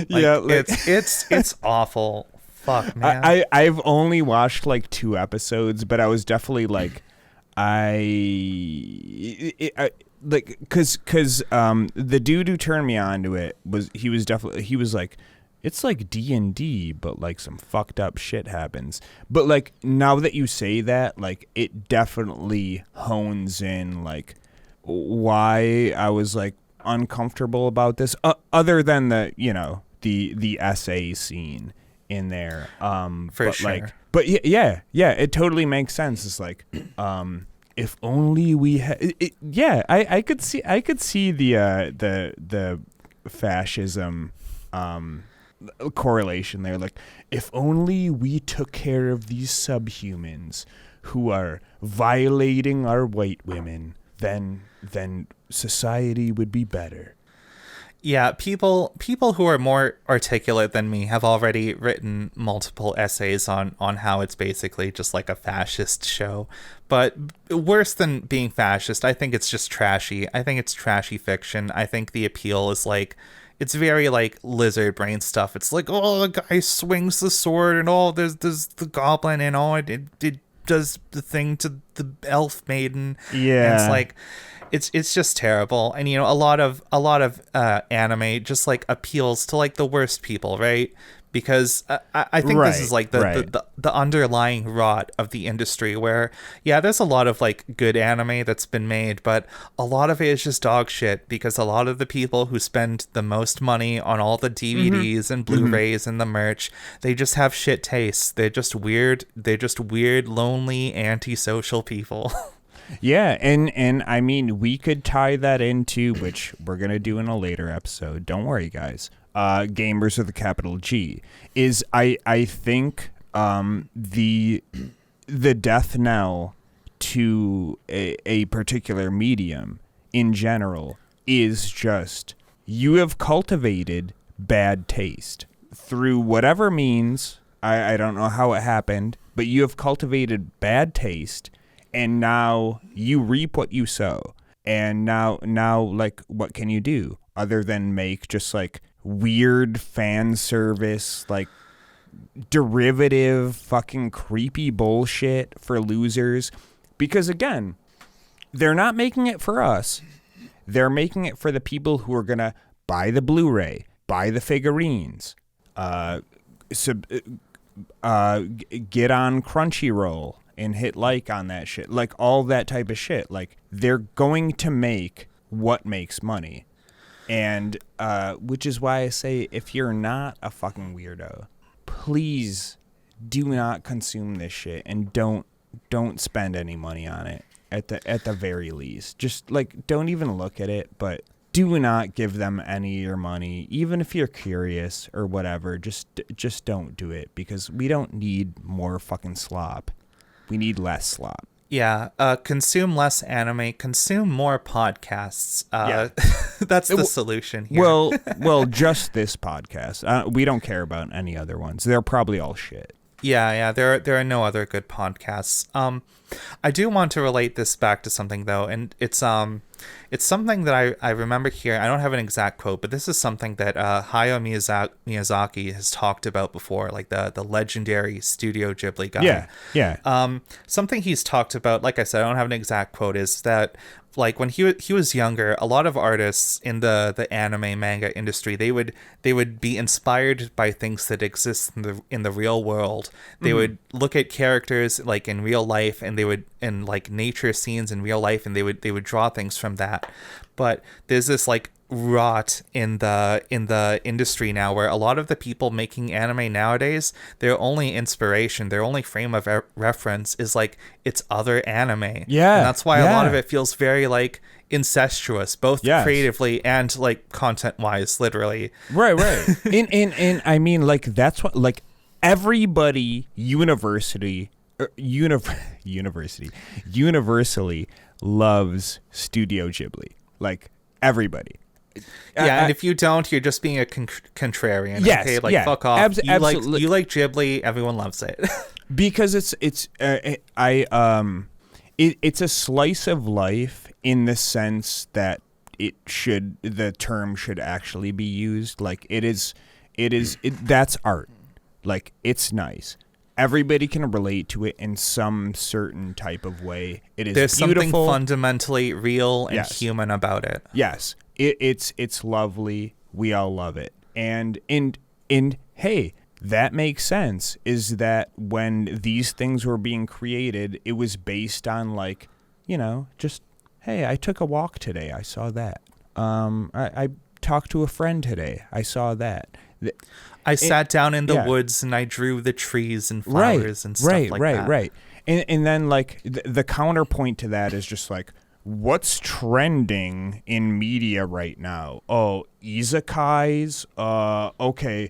Like, yeah, like, it's awful. Fuck, man. I've only watched like 2 episodes, but I was definitely like, like, cause the dude who turned me on to it was like, it's like D&D, but like some fucked up shit happens. But like, now that you say that, like, it definitely hones in like why I was like uncomfortable about this, other than the, you know, the essay scene in there, for but sure. like, but yeah, it totally makes sense. It's like, if only we had I could see the fascism correlation there. Like, if only we took care of these subhumans who are violating our white women, then society would be better. Yeah, people who are more articulate than me have already written multiple essays on how it's basically just like a fascist show. But worse than being fascist, I think it's just trashy. I think it's trashy fiction. I think the appeal is like, it's very like lizard brain stuff. It's like, oh, the guy swings the sword, and oh, there's the goblin, and oh, it does the thing to the elf maiden. Yeah, and it's like, it's just terrible. And you know, a lot of anime just like appeals to like the worst people, right? Because I think this is like the underlying rot of the industry, where yeah, there's a lot of like good anime that's been made, but a lot of it is just dog shit, because a lot of the people who spend the most money on all the DVDs and Blu-rays and the merch, they just have shit tastes. They're just weird, lonely, antisocial people. Yeah, and I mean, we could tie that into, which we're going to do in a later episode. Don't worry, guys. Gamers with a capital G. Is I think the death knell to a particular medium in general is just, you have cultivated bad taste through whatever means. I don't know how it happened, but you have cultivated bad taste, and now you reap what you sow. And now like, what can you do other than make just like weird fan service, like derivative fucking creepy bullshit for losers? Because again, they're not making it for us. They're making it for the people who are gonna buy the Blu-ray, buy the figurines, get on Crunchyroll and hit like on that shit, like all that type of shit. Like, they're going to make what makes money. And which is why I say, if you're not a fucking weirdo, please do not consume this shit, and don't spend any money on it at the very least. Just like, don't even look at it, but do not give them any of your money, even if you're curious or whatever. Just don't do it, because we don't need more fucking slop. We need less slop. Yeah, consume less anime, consume more podcasts. That's the solution here. Well, just this podcast. We don't care about any other ones. They're probably all shit. Yeah, there are no other good podcasts. I do want to relate this back to something though, and it's something that I remember here. I don't have an exact quote, but this is something that Hayao Miyazaki has talked about before, like the legendary Studio Ghibli guy. Yeah. Something he's talked about, like I said, I don't have an exact quote, is that like when he was younger, a lot of artists in the anime manga industry, they would be inspired by things that exist in the real world. They would look at characters like in real life, and they would in like nature scenes in real life, and they would draw things from that. But there's this like rot in the industry now where a lot of the people making anime nowadays, their only inspiration, their only frame of reference is like it's other anime. Yeah, and that's why a lot of it feels very like incestuous, both creatively and like content wise, literally. Right. and I mean, like that's what like everybody universally loves Studio Ghibli. Like everybody. And if you don't, you're just being a contrarian. Yes, okay, like fuck off. Absolutely. You like Ghibli, everyone loves it. Because it's a slice of life in the sense that the term should actually be used. Like that's art. Like it's nice. Everybody can relate to it in some certain type of way. There's beautiful. Something fundamentally real and human about it. Yes. It's lovely. We all love it. And hey, that makes sense. Is that when these things were being created, it was based on like, just hey, I took a walk today. I saw that. I talked to a friend today. I saw that. I sat down in the woods and I drew the trees and flowers and stuff like that. Right. And then like the counterpoint to that is just like, what's trending in media right now? Oh, isekais? Okay.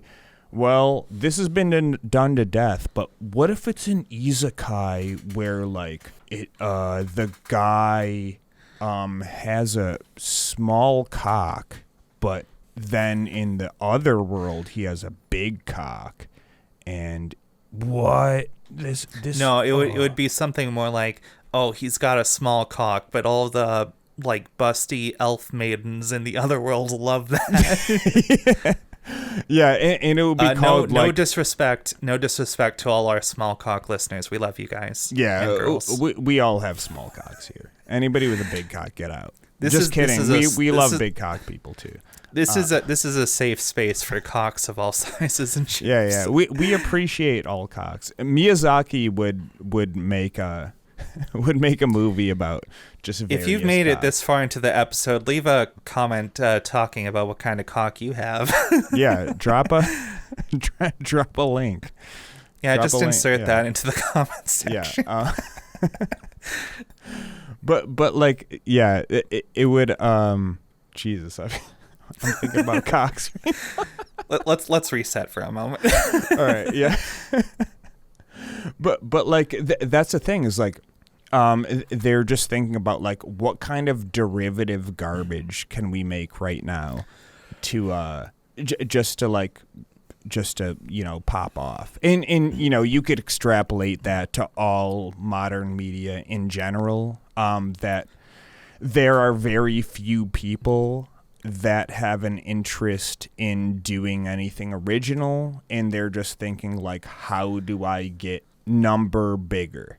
Well, this has been done to death, but what if it's an isekai where like the guy has a small cock, but then in the other world he has a big cock, and what this no it would be something more like, oh, he's got a small cock, but all the like busty elf maidens in the other world love that. Yeah, and it would be called no disrespect to all our small cock listeners. We love you guys. Yeah, and girls. We all have small cocks here. Anybody with a big cock, get out. Just kidding. We love big cock people too. This is a safe space for cocks of all sizes and shapes. Yeah. We appreciate all cocks. Miyazaki would make a movie about just various If you've made cocks. it this far into the episode, leave a comment talking about what kind of cock you have. Yeah, drop a link. Yeah, Drop just insert that into the comment section. Yeah. But like, yeah, it would. Jesus, I'm thinking about cocks. Let's reset for a moment. All right, yeah. But like that's the thing is like, they're just thinking about like what kind of derivative garbage can we make right now to just to pop off, and you could extrapolate that to all modern media in general. That there are very few people that have an interest in doing anything original, and they're just thinking like, how do I get number bigger?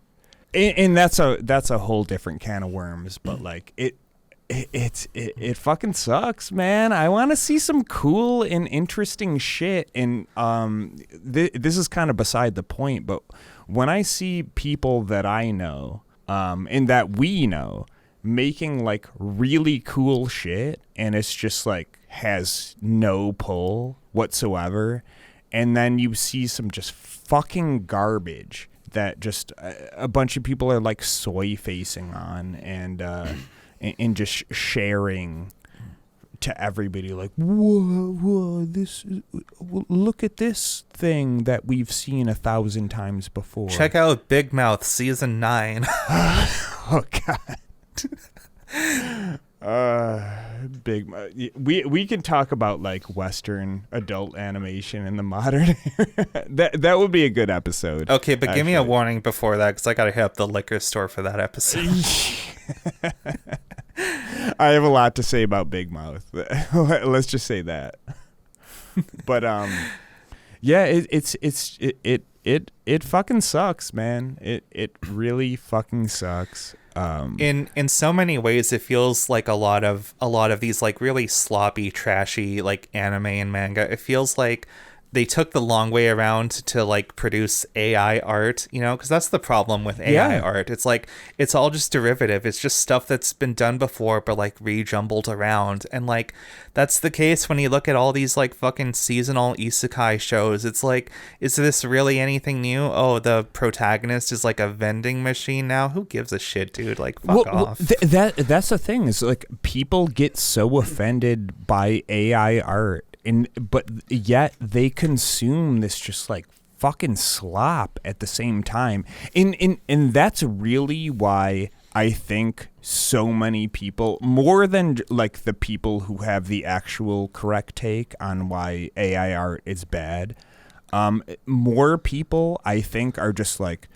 And that's a whole different can of worms, but like it fucking sucks, man. I want to see some cool and interesting shit, and this is kind of beside the point, but when I see people that I know and that we know making like really cool shit, and it's just like has no pull whatsoever, and then you see some just fucking garbage that just a bunch of people are like soy facing on and just sharing to everybody, like, whoa, look at this thing that we've seen 1,000 times before. Check out Big Mouth season 9. Oh God. Big Mouth. We can talk about like Western adult animation in the modern era. That would be a good episode. Okay, but give me a warning before that, because I gotta hit up the liquor store for that episode. I have a lot to say about Big Mouth. Let's just say that. But yeah, it fucking sucks, man. It really fucking sucks. In so many ways, it feels like a lot of these like really sloppy, trashy like anime and manga. It feels like they took the long way around to like produce AI art, you know, because that's the problem with AI art. It's like it's all just derivative. It's just stuff that's been done before, but like rejumbled around. And like that's the case when you look at all these like fucking seasonal isekai shows. It's like, is this really anything new? Oh, the protagonist is like a vending machine now. Who gives a shit, dude? Like, fuck off. That's the thing. Is like people get so offended by AI art. But yet they consume this just like fucking slop at the same time. And that's really why I think so many people, more than like the people who have the actual correct take on why AI art is bad, more people I think are just like,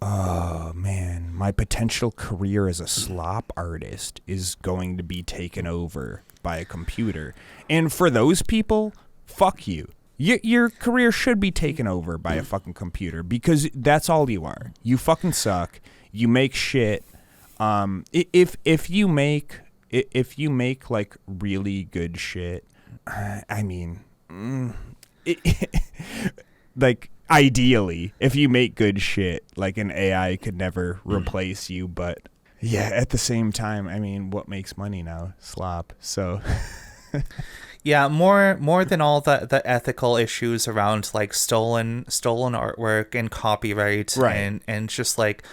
oh man, my potential career as a slop artist is going to be taken over by a computer. And for those people, fuck you. Your career should be taken over by a fucking computer, because that's all you are. You fucking suck. You make shit. If you make like really good shit, I mean, like ideally, if you make good shit, like an AI could never replace you. But yeah, at the same time, I mean, what makes money now? Slop. So. Yeah, more than all the ethical issues around like stolen artwork and copyright, right, and just like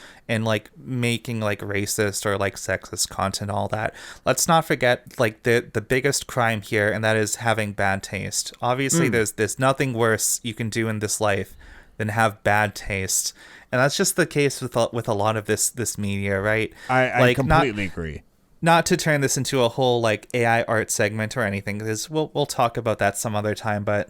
making like racist or like sexist content, all that. Let's not forget like the biggest crime here, and that is having bad taste. Obviously, there's nothing worse you can do in this life than have bad taste, and that's just the case with a lot of this media, right? I completely agree. Not to turn this into a whole like AI art segment or anything, because we'll talk about that some other time, but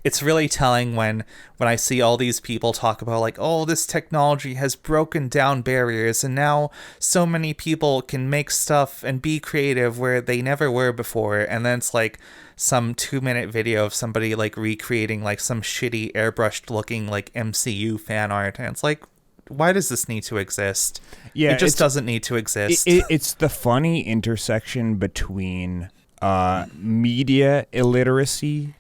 it's really telling when I see all these people talk about like, oh, this technology has broken down barriers and now so many people can make stuff and be creative where they never were before, and then it's like some 2-minute video of somebody like recreating like some shitty airbrushed looking like MCU fan art, and it's like, why does this need to exist? Yeah, it just doesn't need to exist. It's the funny intersection between media illiteracy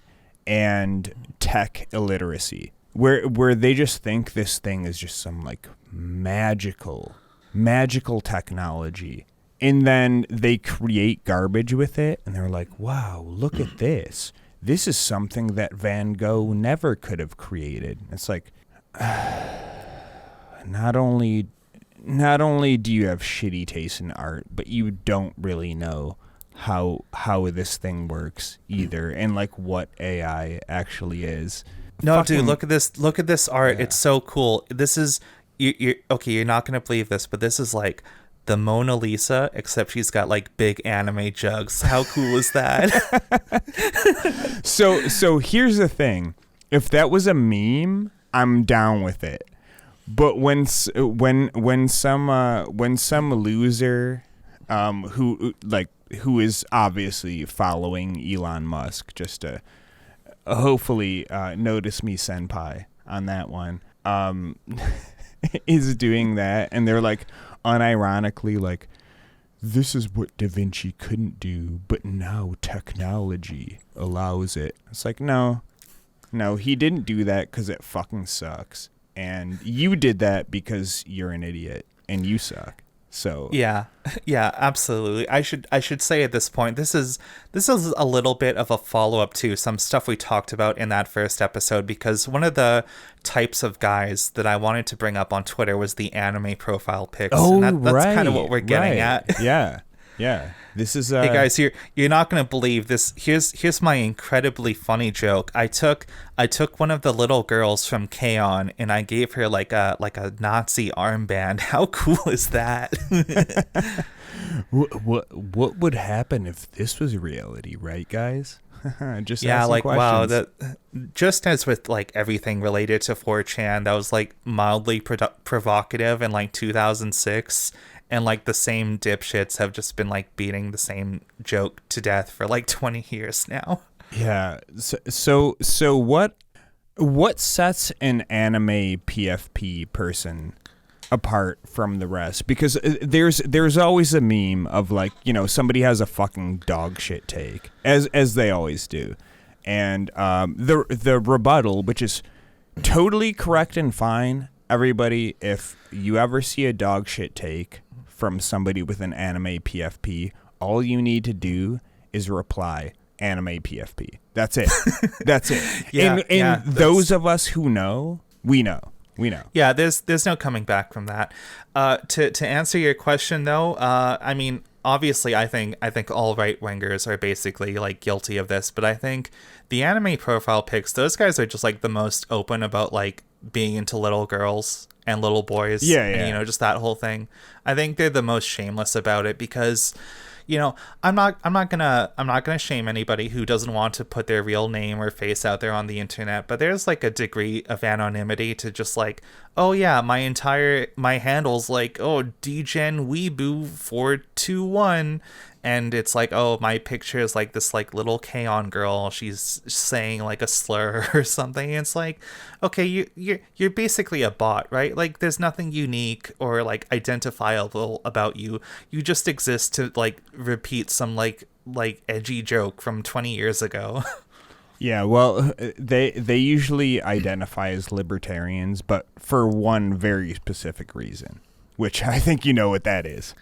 and tech illiteracy, where they just think this thing is just some like magical technology, and then they create garbage with it, and they're like, wow, look at this. This is something that Van Gogh never could have created. It's like, Not only do you have shitty taste in art, but you don't really know how this thing works either, and like what AI actually is. No, dude, look at this art. Yeah. It's so cool. This is you okay, you're not gonna believe this, but this is like the Mona Lisa, except she's got like big anime jugs. How cool is that? So here's the thing. If that was a meme, I'm down with it. But when some loser who is obviously following Elon Musk just to hopefully notice me senpai on that one, is doing that, and they're like unironically like, this is what Da Vinci couldn't do, but now technology allows it. It's like, no, he didn't do that because it fucking sucks. And you did that because you're an idiot and you suck. So yeah, absolutely. I should say at this point, this is a little bit of a follow-up to some stuff we talked about in that first episode, because one of the types of guys that I wanted to bring up on Twitter was the anime profile pics. Oh, and that's kind of what we're getting at. Yeah. Yeah. This is Hey guys, you're not gonna believe this. Here's my incredibly funny joke. I took one of the little girls from K-On! And I gave her like a Nazi armband. How cool is that? What would happen if this was reality, right, guys? Just yeah, like questions. wow, that just as with like everything related to 4chan, that was like mildly provocative in like 2006, and like the same dipshits have just been like beating the same joke to death for like 20 years now. Yeah. So what sets an anime PFP person apart from the rest? Because there's always a meme of like, somebody has a fucking dog shit take, as they always do, and the rebuttal, which is totally correct and fine. Everybody, if you ever see a dog shit take from somebody with an anime PFP, all you need to do is reply anime PFP. That's it. That's it. And those of us who know, we know. Yeah, there's no coming back from that. To answer your question though, I mean, obviously I think all right wingers are basically like guilty of this, but I think the anime profile pics, those guys are just like the most open about like being into little girls and little boys. Yeah. And, just that whole thing. I think they're the most shameless about it because I'm not gonna shame anybody who doesn't want to put their real name or face out there on the internet, but there's like a degree of anonymity to just like, oh yeah, my handle's like, oh, dgen weeboo 421, and it's like, oh, my picture is like this like little K-On! Girl, she's saying like a slur or something. And it's like, okay, you're basically a bot, right? Like there's nothing unique or like identifiable about you. You just exist to like repeat some like edgy joke from 20 years ago. Yeah, well, they usually identify as libertarians, but for one very specific reason, which I think you know what that is.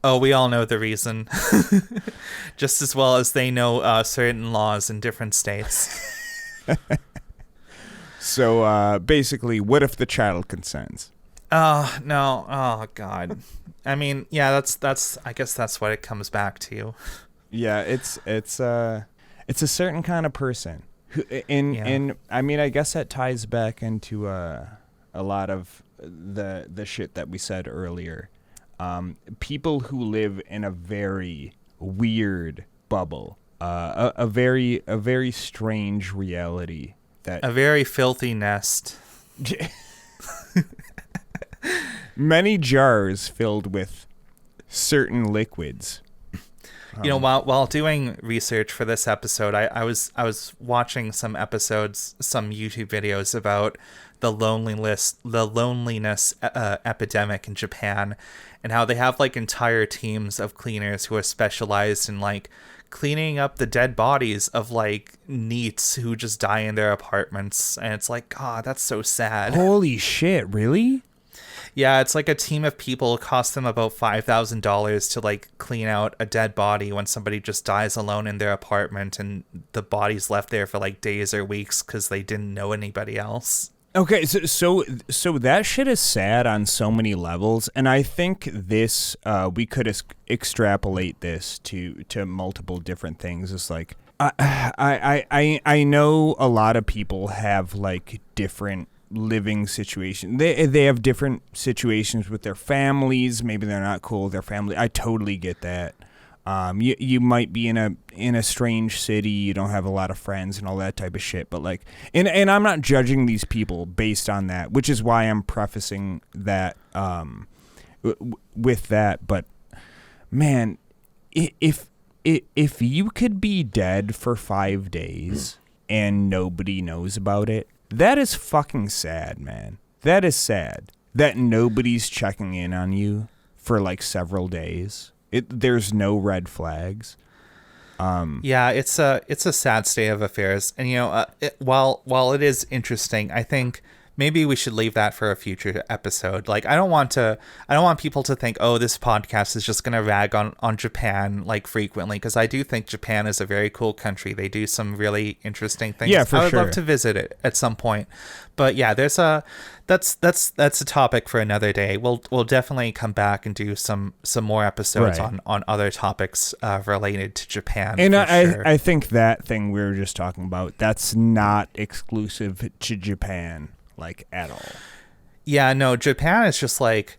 Oh, we all know the reason. Just as well as they know certain laws in different states. So basically, what if the child consents? Oh, no. Oh, God. I mean, yeah, that's. I guess that's what it comes back to. Yeah, it's a certain kind of person. And I mean, I guess that ties back into a lot of the shit that we said earlier. People who live in a very weird bubble, a very strange reality, a very filthy nest. Many jars filled with certain liquids. While doing research for this episode, I was watching some YouTube videos about the loneliness epidemic in Japan, and how they have like entire teams of cleaners who are specialized in like cleaning up the dead bodies of like NEETs who just die in their apartments. And it's like, God, that's so sad. Holy shit, really? Yeah, it's like a team of people. It costs them about $5,000 to like clean out a dead body when somebody just dies alone in their apartment, and the body's left there for like days or weeks because they didn't know anybody else. Okay, so that shit is sad on so many levels, and I think this we could extrapolate this to multiple different things. It's like I know a lot of people have like different living situations. They have different situations with their families. Maybe they're not cool with their family. I totally get that. You might be in a strange city, you don't have a lot of friends and all that type of shit, but like, and I'm not judging these people based on that, which is why I'm prefacing that with that. But man, if you could be dead for 5 days and nobody knows about it, that is fucking sad, man. That is sad that nobody's checking in on you for like several days. There's no red flags. Yeah, it's a sad state of affairs, and while it is interesting, I think maybe we should leave that for a future episode. Like, I don't want people to think, oh, this podcast is just going to rag on Japan like frequently, because I do think Japan is a very cool country. They do some really interesting things. Yeah, for I would sure. love to visit it at some point. But yeah, that's a topic for another day. We'll definitely come back and do some more episodes Right. on other topics related to Japan. And for sure. I think that thing we were just talking about, that's not exclusive to Japan, like, at all. Yeah, no, Japan is just like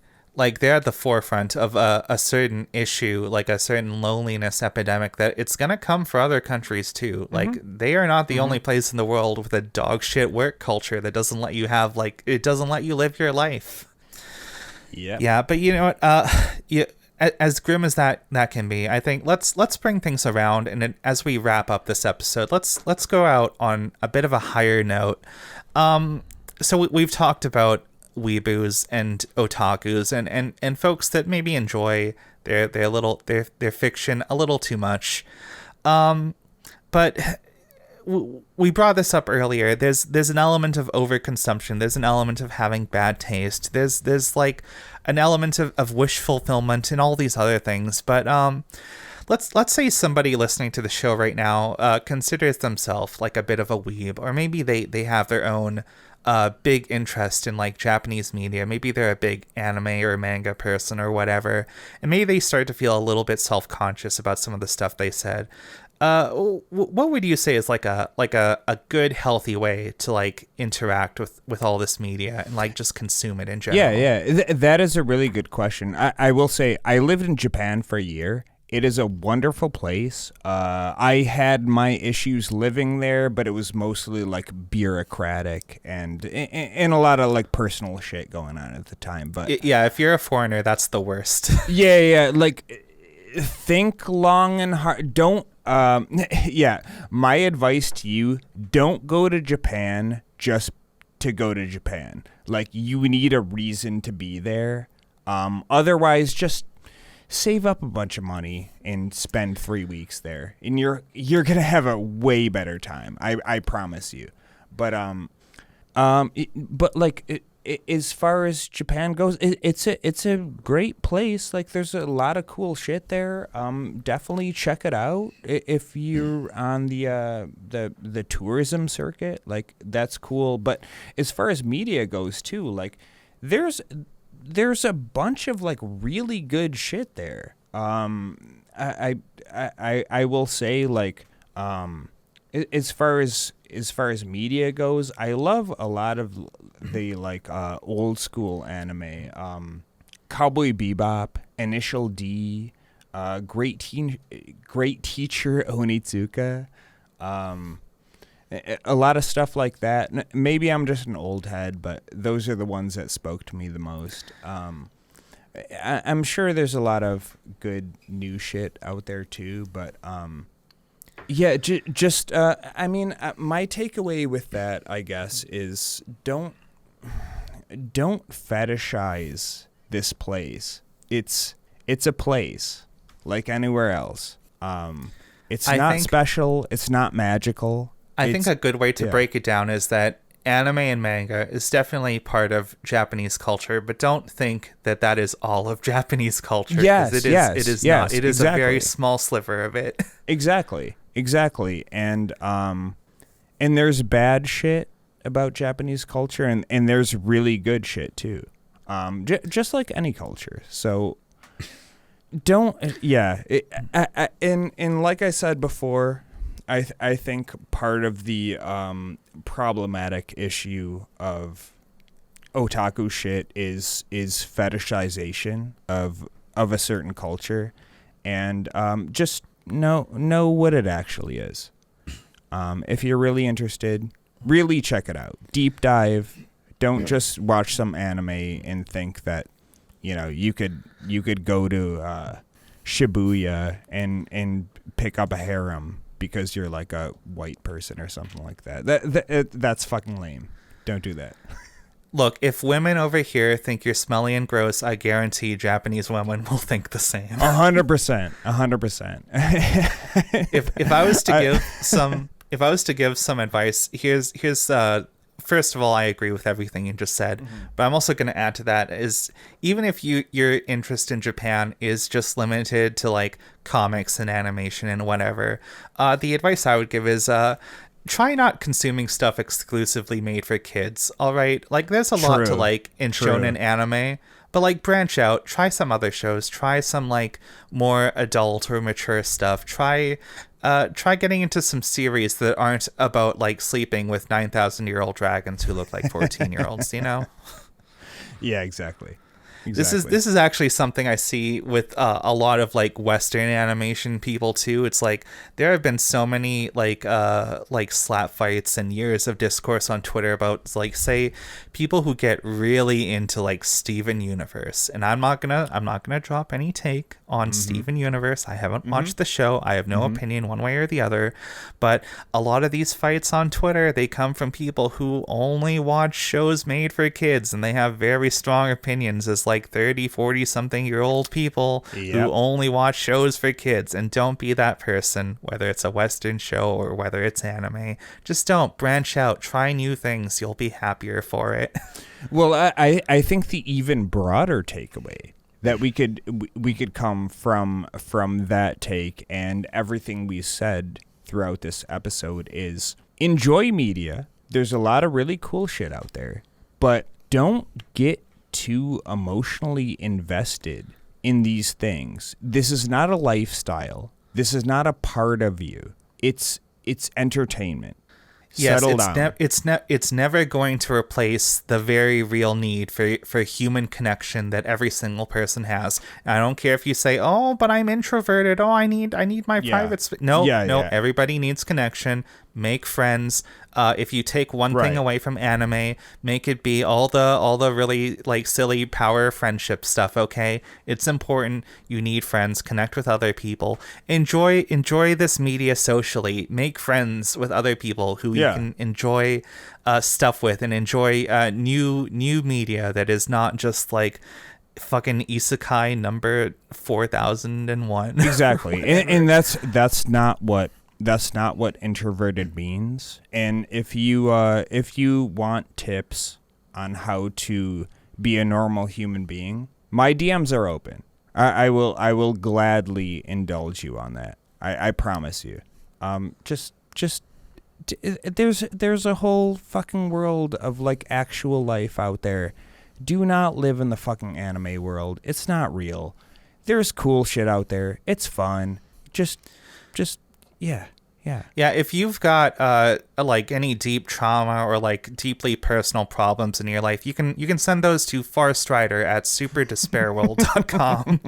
they're at the forefront of a certain issue, like a certain loneliness epidemic that it's going to come for other countries too. Like, they are not the only place in the world with a dog shit work culture that doesn't let you have, like, it doesn't let you live your life. Yeah. Yeah, but you know what? As grim as that can be, I think let's bring things around, and then as we wrap up this episode, let's go out on a bit of a higher note. So we've talked about weeboos and otakus and folks that maybe enjoy their fiction a little too much. But we brought this up earlier. There's an element of overconsumption. There's an element of having bad taste. There's like an element of wish fulfillment and all these other things. But let's say somebody listening to the show right now considers themselves like a bit of a weeb, or maybe they have their own big interest in like Japanese media. Maybe they're a big anime or manga person or whatever, and maybe they start to feel a little bit self-conscious about some of the stuff they said. What would you say is like a good healthy way to like interact with all this media and like just consume it in general? Yeah. That is a really good question. I will say I lived in Japan for a year. It is a wonderful place. I had my issues living there, but it was mostly like bureaucratic and a lot of like personal shit going on at the time. But Yeah, if you're a foreigner, that's the worst. yeah. Like, think long and hard. Don't. Yeah. My advice to you: don't go to Japan just to go to Japan. Like, you need a reason to be there. Otherwise, just save up a bunch of money and spend 3 weeks there, and you're gonna have a way better time. I promise you. But as far as Japan goes, it's a great place. Like, there's a lot of cool shit there. Definitely check it out if you're on the tourism circuit. Like, that's cool. But as far as media goes too, like, there's a bunch of like really good shit there. I will say, like, as far as media goes, I love a lot of the like old school anime, Cowboy Bebop, Initial D, Great Teacher Onitsuka, a lot of stuff like that. Maybe I'm just an old head, but those are the ones that spoke to me the most. I'm sure there's a lot of good new shit out there too, but yeah, just I mean, my takeaway with that, I guess, is don't fetishize this place. It's a place like anywhere else. It's not special. It's not magical. I think a good way to break it down is that anime and manga is definitely part of Japanese culture, but don't think that is all of Japanese culture. Yes, it is yes, not. It is exactly. a very small sliver of it. Exactly. And there's bad shit about Japanese culture, and there's really good shit too. Just like any culture. So don't. Yeah. And like I said before, I think part of the problematic issue of otaku shit is fetishization of a certain culture, and just know what it actually is. If you're really interested, really check it out. Deep dive. Don't just watch some anime and think that you could go to Shibuya and pick up a harem because you're like a white person or something like that. That's fucking lame. Don't do that. Look, if women over here think you're smelly and gross, I guarantee Japanese women will think the same. 100%. 100%. If I was to give some advice, here's first of all, I agree with everything you just said, but I'm also going to add to that is even if your interest in Japan is just limited to like comics and animation and whatever, the advice I would give is try not consuming stuff exclusively made for kids. All right, like there's a lot to like in shonen anime. But like branch out, try some other shows, try some like more adult or mature stuff. Try getting into some series that aren't about like sleeping with 9,000-year-old dragons who look like 14-year-olds, you know? Yeah, exactly. This is actually something I see with a lot of like Western animation people too. It's like there have been so many like slap fights and years of discourse on Twitter about like say people who get really into like Steven Universe. And I'm not gonna drop any take on Steven Universe. I haven't watched the show. I have no opinion one way or the other. But a lot of these fights on Twitter, they come from people who only watch shows made for kids, and they have very strong opinions as like 30, 40 something year old people who only watch shows for kids. And don't be that person, whether it's a Western show or whether it's anime. Just don't branch out, try new things. You'll be happier for it. Well, I think the even broader takeaway that we could come from that take and everything we said throughout this episode is enjoy media. There's a lot of really cool shit out there, but don't get too emotionally invested in these things. This is not a lifestyle. This is not a part of you. It's entertainment. Yes, Settle down. It's never going to replace the very real need for human connection that every single person has. And I don't care if you say, "Oh, but I'm introverted. Oh, I need my private space." No, everybody needs connection. Make friends. If you take one thing away from anime, make it be all the really like silly power friendship stuff. Okay, it's important. You need friends. Connect with other people. Enjoy this media socially. Make friends with other people who you can enjoy stuff with, and enjoy new media that is not just like fucking isekai number 4001. Exactly. and that's not what introverted means. And if you want tips on how to be a normal human being, my DMs are open. I will gladly indulge you on that. I promise you. There's a whole fucking world of like actual life out there. Do not live in the fucking anime world. It's not real. There's cool shit out there. It's fun. Just yeah. If you've got like any deep trauma or like deeply personal problems in your life, you can send those to farstrider@superdespairworld.com.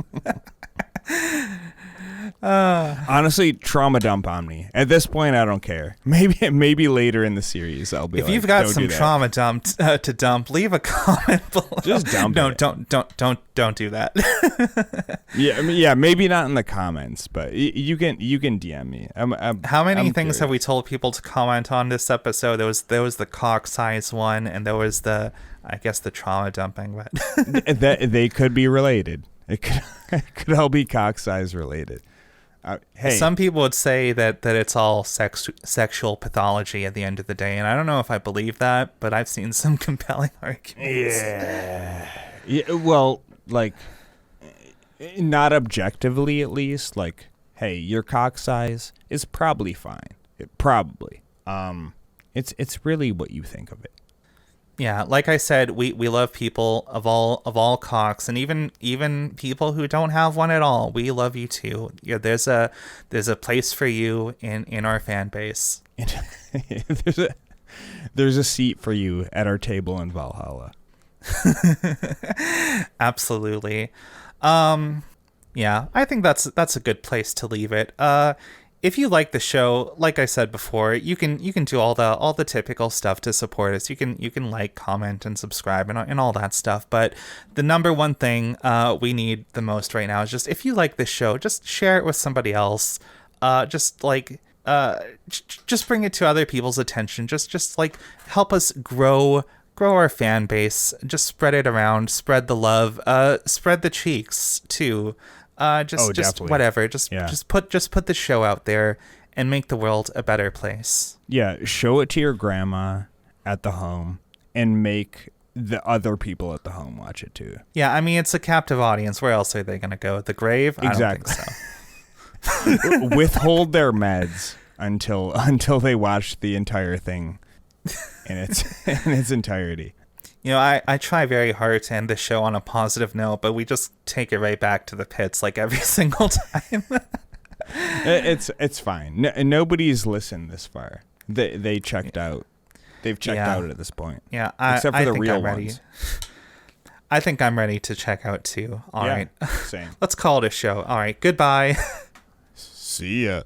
Honestly, trauma dump on me. At this point, I don't care. Maybe later in the series, I'll be. If you've got some trauma to dump, leave a comment below. Just dump. No, it. don't do that. Yeah, maybe not in the comments, but you can DM me. How many things curious. have we told people to comment on this episode? There was the cock size one, and there was the trauma dumping, but that they could be related. It could all be cock size related. Hey, some people would say that it's all sexual pathology at the end of the day, and I don't know if I believe that, but I've seen some compelling arguments. Yeah. Well, like, not objectively, at least. Like, hey, your cock size is probably fine. Probably. It's really what you think of it. Yeah, like I said, we love people of all cocks, and even people who don't have one at all. We love you too. Yeah, there's a place for you in our fan base. There's a seat for you at our table in Valhalla. Absolutely. Yeah, I think that's a good place to leave it. If you like the show, like I said before, you can do all the typical stuff to support us. You can like, comment, and subscribe and all that stuff. But the number one thing we need the most right now is just, if you like this show, just share it with somebody else. Just bring it to other people's attention. Just like help us grow our fan base. Just spread it around. Spread the love. Spread the cheeks too. Just whatever. Just put the show out there and make the world a better place. Yeah, show it to your grandma. at the home and make the other people at the home watch it too. Yeah, I mean, it's a captive audience. Where else are they going to go? The grave? Exactly. I don't think so. Withhold their meds until they watch the entire thing in its entirety. You know, I try very hard to end the show on a positive note, but we just take it right back to the pits like every single time. It's fine. Nobody's listened this far. They checked out. They've checked out at this point. Yeah, except for the think real I'm ready. ones. I think I'm ready to check out too. All right. Same. Let's call it a show. All right. Goodbye. See ya.